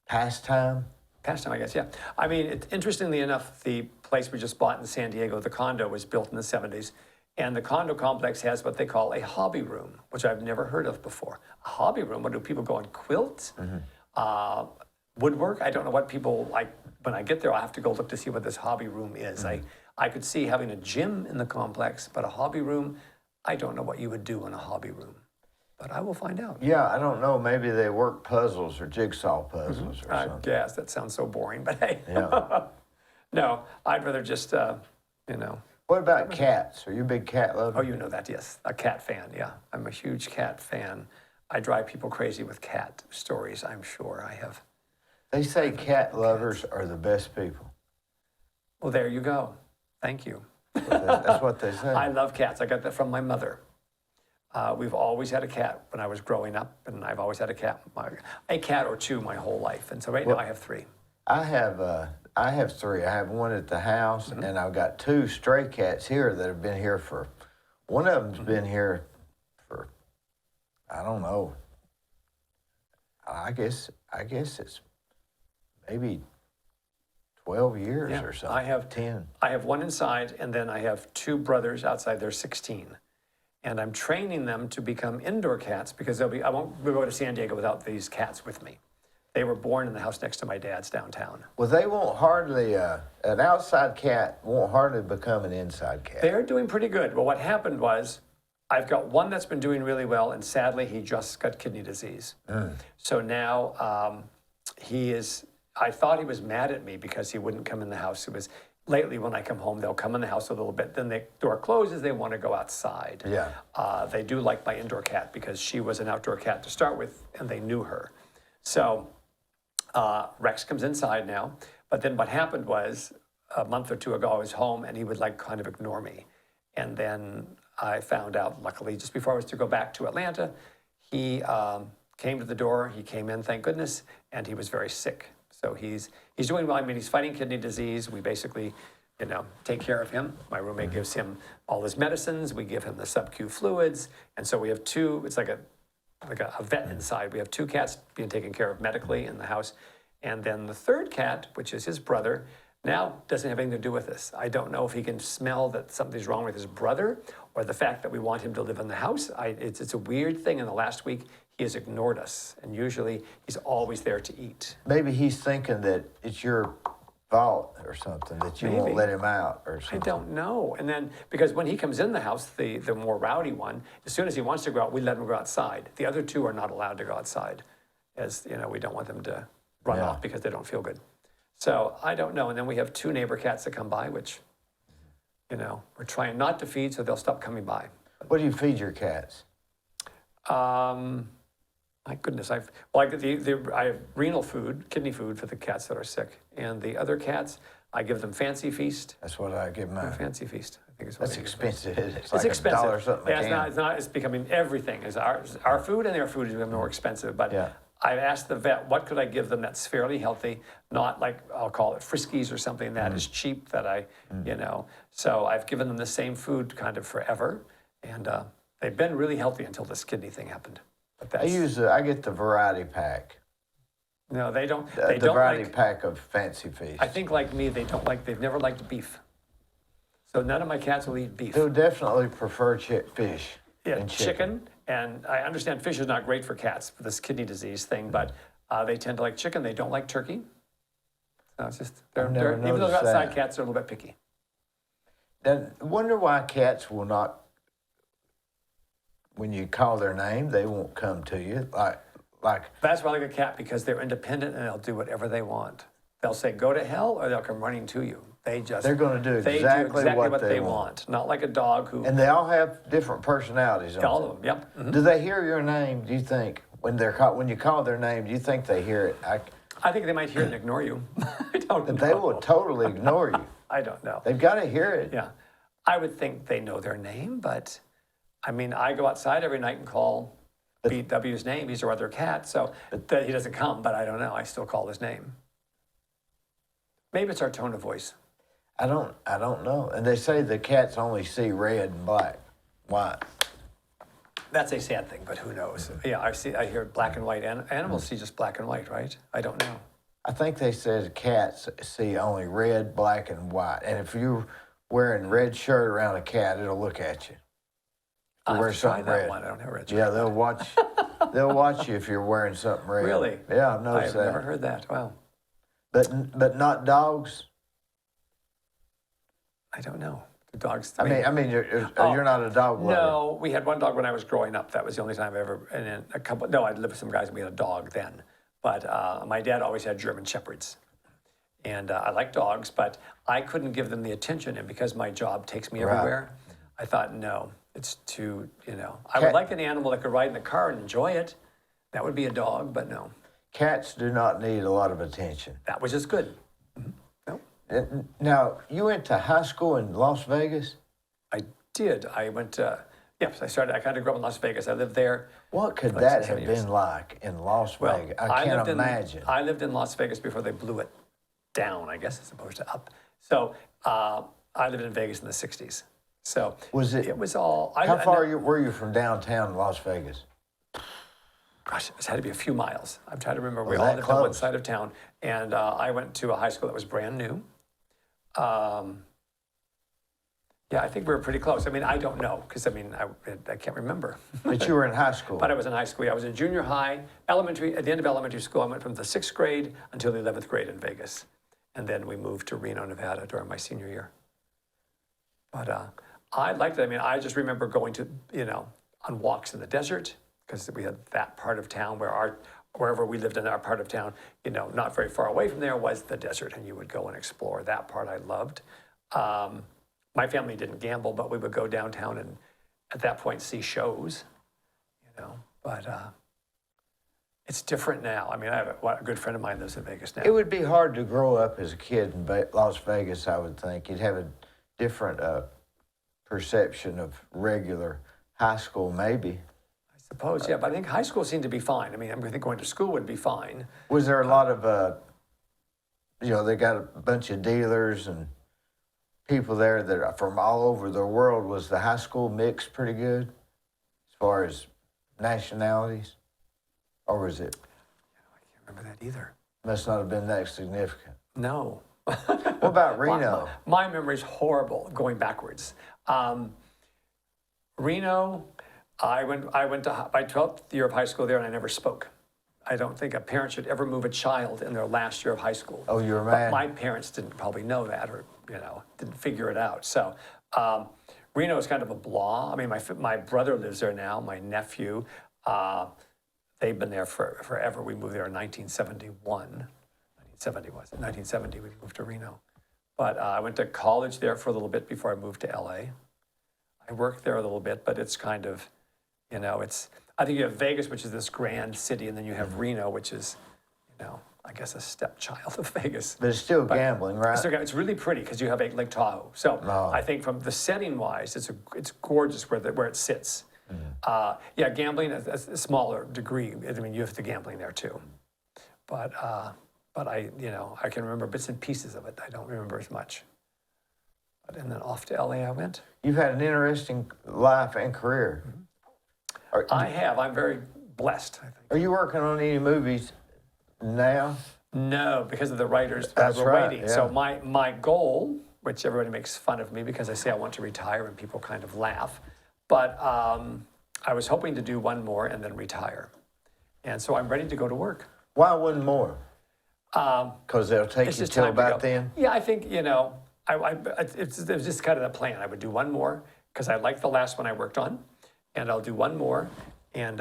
pastime? Pastime, I guess, yeah. I mean, interestingly enough, the place we just bought in San Diego, the condo, was built in the 70s. And the condo complex has what they call a hobby room, which I've never heard of before. A hobby room, what do people go on? Quilts? Woodwork? I don't know what people like. When I get there, I'll have to go look to see what this hobby room is. I could see having a gym in the complex, but a hobby room, I don't know what you would do in a hobby room. But I will find out. Yeah, I don't know. Maybe they work puzzles or jigsaw puzzles or I something. guess that sounds so boring, but hey. Yeah. No, I'd rather just, What about cats? Are you a big cat lover? Oh, you know that, yes. A cat fan, yeah. I'm a huge cat fan. I drive people crazy with cat stories, I'm sure. I have. They say cat lovers are the best people. Well, there you go. Thank you. That's what they say. I love cats. I got that from my mother. We've always had a cat when I was growing up, and I've always had a cat or two my whole life. And so now I have three. I have three. I have one at the house, and I've got two stray cats here that have been here for. One of them's been here for, I don't know. I guess it's maybe 12 years or something. I have 10. I have one inside, and then I have two brothers outside. They're 16. And I'm training them to become indoor cats because I won't go to San Diego without these cats with me. They were born in the house next to my dad's downtown. Well, they won't hardly, an outside cat won't hardly become an inside cat. They're doing pretty good. Well, what happened was I've got one that's been doing really well, and sadly, he just got kidney disease. So now I thought he was mad at me because he wouldn't come in the house. It was lately when I come home, they'll come in the house a little bit. Then the door closes, they want to go outside. Yeah. They do like my indoor cat because she was an outdoor cat to start with, and they knew her. So Rex comes inside now, but then what happened was a month or two ago I was home and he would like kind of ignore me. And then I found out, luckily, just before I was to go back to Atlanta, he came to the door, he came in, thank goodness, and he was very sick. So he's doing well. I mean, he's fighting kidney disease. We basically, take care of him. My roommate gives him all his medicines. We give him the sub-Q fluids. And so we have two, it's like a vet inside. We have two cats being taken care of medically in the house. And then the third cat, which is his brother, now doesn't have anything to do with this. I don't know if he can smell that something's wrong with his brother or the fact that we want him to live in the house. It's a weird thing. In the last week, he has ignored us. And usually he's always there to eat. Maybe he's thinking that it's your fault or something, that you won't let him out or something. I don't know. And then, because when he comes in the house, the more rowdy one, as soon as he wants to go out, we let him go outside. The other two are not allowed to go outside, as we don't want them to run off because they don't feel good. So I don't know. And then we have two neighbor cats that come by, which, we're trying not to feed, so they'll stop coming by. What do you feed your cats? My goodness, I have renal food, kidney food for the cats that are sick, and the other cats, I give them Fancy Feast. That's what I give mine. Fancy Feast, I think is what. That's expensive. It's like expensive. $1 or something. Yeah, it's not. It's becoming everything. Is our food and their food is becoming more expensive. But I've asked the vet, what could I give them that's fairly healthy, not like I'll call it Friskies or something that is cheap that So I've given them the same food kind of forever, and they've been really healthy until this kidney thing happened. But I get the variety pack. No, they don't. The variety pack of Fancy Feast. I think like me, they've never liked beef. So none of my cats will eat beef. They'll definitely prefer fish. Yeah, and chicken. And I understand fish is not great for cats for this kidney disease thing, but they tend to like chicken. They don't like turkey. So it's just, even though they're outside cats, are a little bit picky. Then wonder why cats will not, when you call their name, they won't come to you. Like That's why I like a cat, because they're independent and they'll do whatever they want. They'll say go to hell, or they'll come running to you. They're going to do exactly what they want. Not like a dog who. And they all have different personalities. All of them, yep. Mm-hmm. Do they hear your name? Do you think when you call their name? Do you think they hear it? I think they might hear it and ignore you. I don't know. They will totally ignore you. I don't know. They've got to hear it. Yeah. I would think they know their name, but I mean, I go outside every night and call BW's name. He's our other cat, so he doesn't come, but I don't know. I still call his name. Maybe it's our tone of voice. I don't know. And they say the cats only see red and black, white. That's a sad thing, but who knows? Yeah, I hear black and white. Animals see just black and white, right? I don't know. I think they said cats see only red, black, and white. And if you're wearing a red shirt around a cat, it'll look at you. I'll wear have to try something that red. one. I don't have red shirt. Yeah, they'll watch. They'll watch you if you're wearing something red. Really? Yeah, I've noticed I've that. never heard that. Wow. But not dogs. I don't know. The dogs. I mean, you're not a dog lover. No, we had one dog when I was growing up. That was the only time I ever. And then a couple. No, I'd lived with some guys and we had a dog then. But my dad always had German Shepherds, and I like dogs, but I couldn't give them the attention. And because my job takes me everywhere, I thought, no, it's too. I would like an animal that could ride in the car and enjoy it. That would be a dog, but no. Cats do not need a lot of attention. That was just good. Mm-hmm. No. Now, you went to high school in Las Vegas? I did. I went to, yes, I kind of grew up in Las Vegas. I lived there. What could for that 6, have 7 years. been like in Las Well, Vegas? I can't lived imagine. I lived in Las Vegas before they blew it down, I guess, as opposed to up. So I lived in Vegas in the 60s. So it was all. How far were you from downtown Las Vegas? Gosh, it had to be a few miles. I'm trying to remember. We Was all that lived on one close? side of town. And I went to a high school that was brand new. Yeah, I think we were pretty close. I mean, I don't know, because I can't remember. But you were in high school. But I was in high school. Yeah, I was in junior high, elementary. At the end of elementary school, I went from the 6th grade until the 11th grade in Vegas. And then we moved to Reno, Nevada during my senior year. But I liked it. I mean, I just remember going to, on walks in the desert, because we had that part of town wherever we lived in our part of town, not very far away from there was the desert, and you would go and explore. That part I loved. My family didn't gamble, but we would go downtown and at that point see shows, but it's different now. I mean, I have a good friend of mine lives in Vegas now. It would be hard to grow up as a kid in Las Vegas, I would think. You'd have a different perception of regular high school, maybe. I suppose, yeah, but I think high school seemed to be fine. I mean, I think going to school would be fine. Was there a lot of, they got a bunch of dealers and people there that are from all over the world? Was the high school mix pretty good as far as nationalities? Or was it? I can't remember that either. Must not have been that significant. No. What about Reno? My memory's horrible going backwards. Reno, I went to my 12th year of high school there and I never spoke. I don't think a parent should ever move a child in their last year of high school. Oh, you were But mad? my parents didn't probably know that or, didn't figure it out. So Reno is kind of a blah. I mean, my brother lives there now, my nephew. They've been there forever. We moved there in 1971. 1970 we moved to Reno. But I went to college there for a little bit before I moved to LA. I worked there a little bit, but it's kind of, I think you have Vegas, which is this grand city, and then you have Reno, which is, I guess a stepchild of Vegas. But it's still gambling, right? It's really pretty because you have Lake Tahoe. So Oh. I think from the setting wise, it's gorgeous where it sits. Yeah, gambling at a smaller degree. I mean, you have the gambling there too. But I can remember bits and pieces of it. I don't remember as much. And then off to LA I went. You've had an interesting life and career. I have. I'm very blessed, I think. Are you working on any movies now? No, because of the writers That's were right, waiting. yeah. So my goal, which everybody makes fun of me because I say I want to retire and people kind of laugh, but I was hoping to do one more and then retire. And so I'm ready to go to work. Why one more? Because they'll take It's you just till time to about go. then? Yeah, I think, it was just kind of the plan. I would do one more because I liked the last one I worked on, and I'll do one more and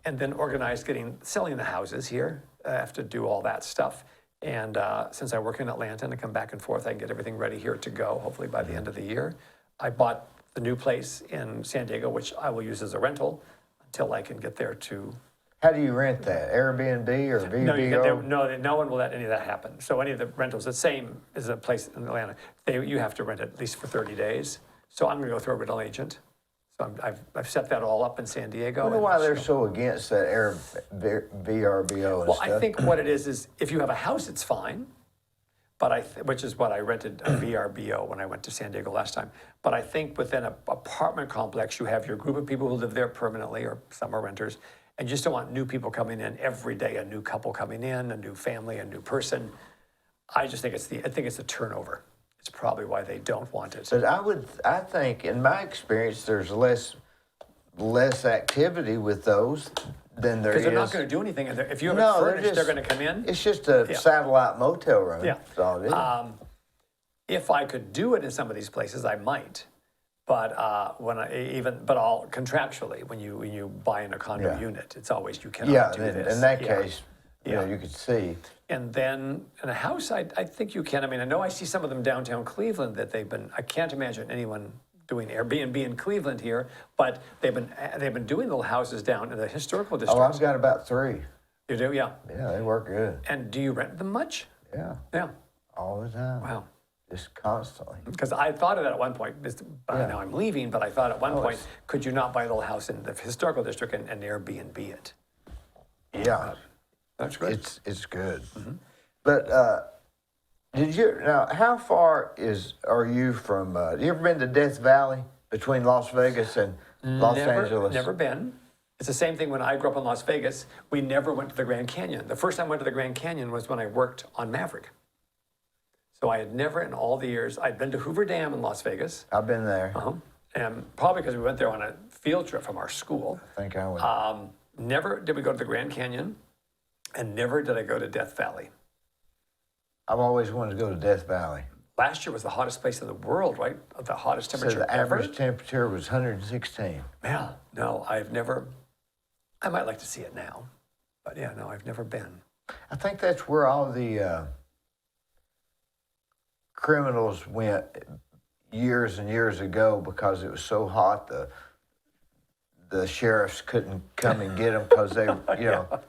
then organize selling the houses here. I have to do all that stuff. And since I work in Atlanta and I come back and forth, I can get everything ready here to go, hopefully by the end of the year. I bought the new place in San Diego, which I will use as a rental until I can get there to How do you rent that? Airbnb or VRBO? No one will let any of that happen. So any of the rentals, the same as a place in Atlanta, you have to rent it at least for 30 days. So I'm going to go through a rental agent. So I've set that all up in San Diego. I wonder why they're so against that VRBO and Well, stuff. I think what it is if you have a house, it's fine. But which is what I rented a VRBO when I went to San Diego last time. But I think within an apartment complex, you have your group of people who live there permanently, or some are renters, and you just don't want new people coming in every day, a new couple coming in, a new family, a new person. I just think it's the turnover. It's probably why they don't want it. But I think, in my experience, there's less activity with those than there is. Because they're not going to do anything. If you have No, it furnished, they're going to come in. It's just a satellite motel room. Yeah. That's all it is. If I could do it in some of these places, I might. But but all contractually, when you buy in a condo unit, it's always you cannot do this. In that case, you could see. And then in a house, I think you can. I mean, I know I see some of them downtown Cleveland that I can't imagine anyone doing Airbnb in Cleveland here, but they've been doing little houses down in the historical district. Oh, I've got about 3. You do, yeah. Yeah, they work good. And do you rent them much? Yeah. Yeah. All the time. Wow. Just constantly. Because I thought of that at one point. Now I'm leaving, but I thought at one point, could you not buy a little house in the historical district and Airbnb it? Yeah. That's great. It's good. Mm-hmm. But how far are you from, you ever been to Death Valley between Las Vegas and Los Angeles? Never been. It's the same thing when I grew up in Las Vegas. We never went to the Grand Canyon. The first time I went to the Grand Canyon was when I worked on Maverick. So I had never in all the years, I'd been to Hoover Dam in Las Vegas. I've been there. And probably because we went there on a field trip from our school. I think I went. Never did we go to the Grand Canyon, and never did I go to Death Valley. I've always wanted to go to Death Valley. Last year was the hottest place in the world, right? The hottest temperature So the ever. average temperature was 116. Yeah, no, I've never. I might like to see it now, but yeah, no, I've never been. I think that's where all the criminals went years and years ago because it was so hot. The sheriffs couldn't come and get them because they, Or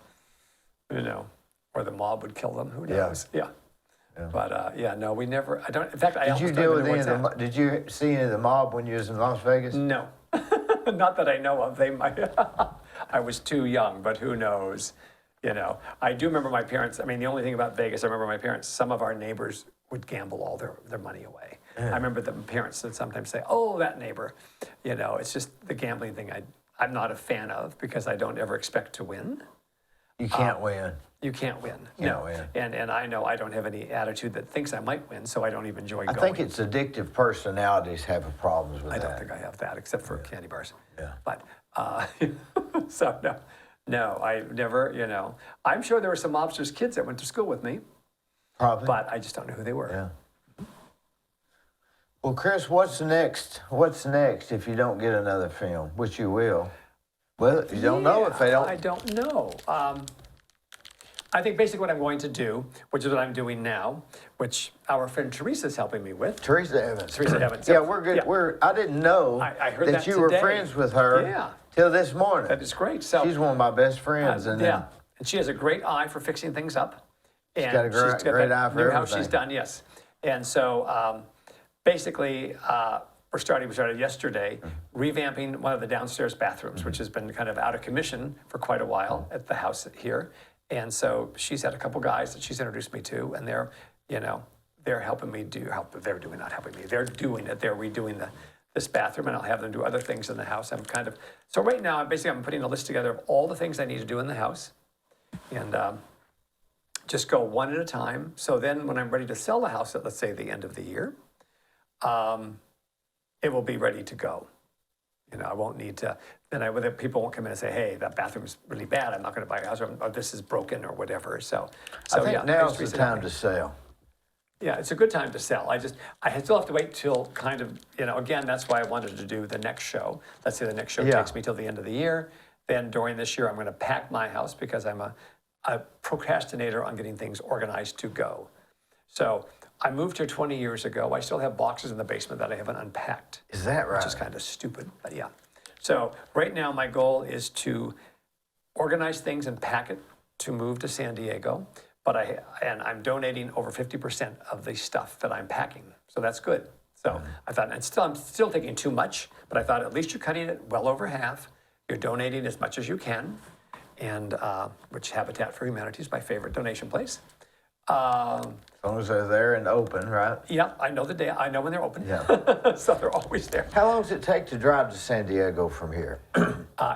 the mob would kill them. Who Yeah. knows? Yeah. But no, we never. I don't. In fact, Did you deal with any of the? Did you see any of the mob when you was in Las Vegas? No, not that I know of. They might. I was too young, but who knows? I do remember my parents. I mean, the only thing about Vegas, I remember my parents. Some of our neighbors would gamble all their money away. I remember the parents would sometimes say, "Oh, that neighbor," It's just the gambling thing. I'm not a fan of because I don't ever expect to win. You can't win. You can't win. Can't win. And I know I don't have any attitude that thinks I might win, so I don't even enjoy going. I think it's addictive personalities have problems with I that. don't think I have that, except for candy bars. Yeah. But, so no, I never, I'm sure there were some mobsters' kids that went to school with me, Probably. but I just don't know who they were. Yeah. Well, Chris, what's next? What's next if you don't get another film, which you will? Well, you don't know if they don't. I don't know. I think basically what I'm going to do, which is what I'm doing now, which our friend Teresa's helping me with. Teresa Evans. Teresa Evans. Yeah, we're good. Yeah. I didn't know I heard that you were today. friends with her Yeah. till this morning. That is great. So She's one of my best friends. And yeah, and she has a great eye for fixing things up. And got a great that eye for new house everything. she's done, yes. And so basically, we started yesterday revamping one of the downstairs bathrooms, which has been kind of out of commission for quite a while at the house here. And so she's had a couple guys that she's introduced me to, and they're helping me they're doing it. They're redoing this bathroom, and I'll have them do other things in the house. So right now, I'm putting a list together of all the things I need to do in the house, and just go one at a time. So then when I'm ready to sell the house at, let's say, the end of the year, it will be ready to go. I won't need to, then people won't come in and say, hey, that bathroom's really bad, I'm not going to buy a house, or this is broken, or whatever. So I think yeah, now's the time to sell. Yeah, it's a good time to sell. I still have to wait till kind of, again, that's why I wanted to do the next show. Let's say the next show takes me till the end of the year. Then during this year, I'm going to pack my house because I'm a procrastinator on getting things organized to go. So I moved here 20 years ago. I still have boxes in the basement that I haven't unpacked. Is that right? Which is kind of stupid, but yeah. So right now my goal is to organize things and pack it to move to San Diego. But I'm donating over 50% of the stuff that I'm packing. So that's good. So I thought, I'm still thinking too much, but I thought at least you're cutting it well over half. You're donating as much as you can, and which Habitat for Humanity is my favorite donation place. As long as they're there and open, right? Yeah, I know the day. I know when they're open. Yeah. So they're always there. How long does it take to drive to San Diego from here?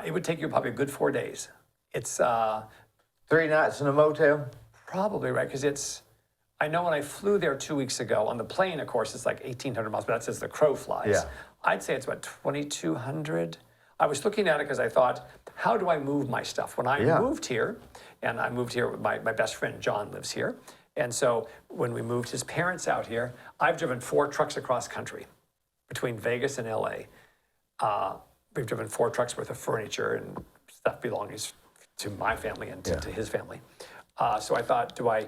It would take you probably a good 4 days. It's 3 nights in a motel? probably right, because I know when I flew there 2 weeks ago, on the plane, of course, it's like 1,800 miles, but that's as the crow flies. Yeah. I'd say it's about 2,200. I was looking at it because I thought, how do I move my stuff? When I moved here, and I moved here, my best friend John lives here. And so when we moved his parents out here, I've driven 4 trucks across country between Vegas and LA. We've driven 4 trucks worth of furniture and stuff belonging to my family and to his family. So I thought, do I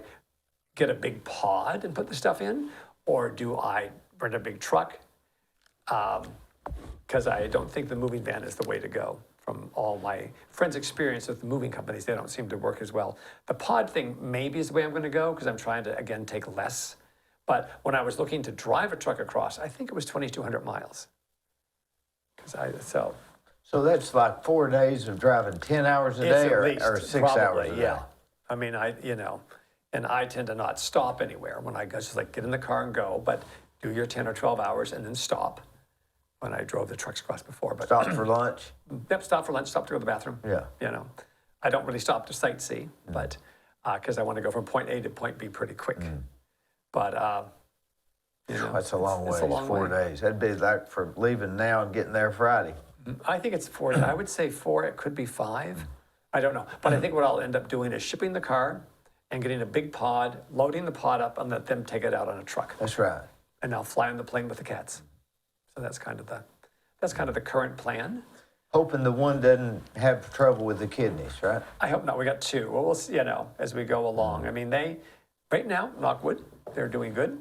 get a big pod and put the stuff in? Or do I rent a big truck? Because I don't think the moving van is the way to go. From all my friends' experience with the moving companies, they don't seem to work as well. The pod thing maybe is the way I'm going to go because I'm trying to, again, take less. But when I was looking to drive a truck across, I think it was 2,200 miles. So that's like 4 days of driving 10 hours a day or 6 hours a day? Yeah. I mean, and I tend to not stop anywhere when I go, just like get in the car and go, but do your 10 or 12 hours and then stop. When I drove the trucks across before. But Stop for lunch? Yep, stop for lunch, stop to go to the bathroom. Yeah. I don't really stop to sightsee, but because I want to go from point A to point B pretty quick. But, That's a long way. It's a long 4 way. days. That'd be like for leaving now and getting there Friday. I think it's 4. I would say 4. It could be 5. I don't know. But I think what I'll end up doing is shipping the car and getting a big pod, loading the pod up, and let them take it out on a truck. That's right. And I'll fly on the plane with the cats. So that's kind of the current plan. Hoping the one doesn't have trouble with the kidneys, right? I hope not. We got 2. Well, we'll see, as we go along. I mean, right now, knock wood, they're doing good.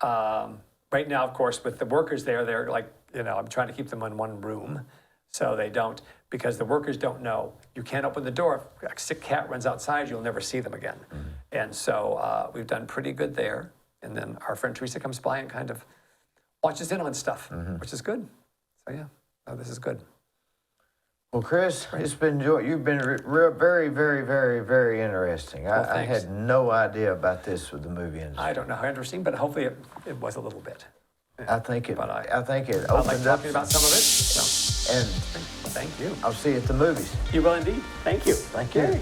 Right now, of course, with the workers there, they're like, I'm trying to keep them in one room so they don't, because the workers don't know. You can't open the door. If a sick cat runs outside, you'll never see them again. And so we've done pretty good there. And then our friend Teresa comes by and kind of watches in on stuff, which is good. So this is good. Well, Chris, it's been you've been very, very, very, very interesting. Well, I had no idea about this with the movie industry. I don't know how interesting, but hopefully it was a little bit. I think it I opened like up. talking about some of it. So And thank you. I'll see you at the movies. You will indeed. Thank you. Thank you. Okay.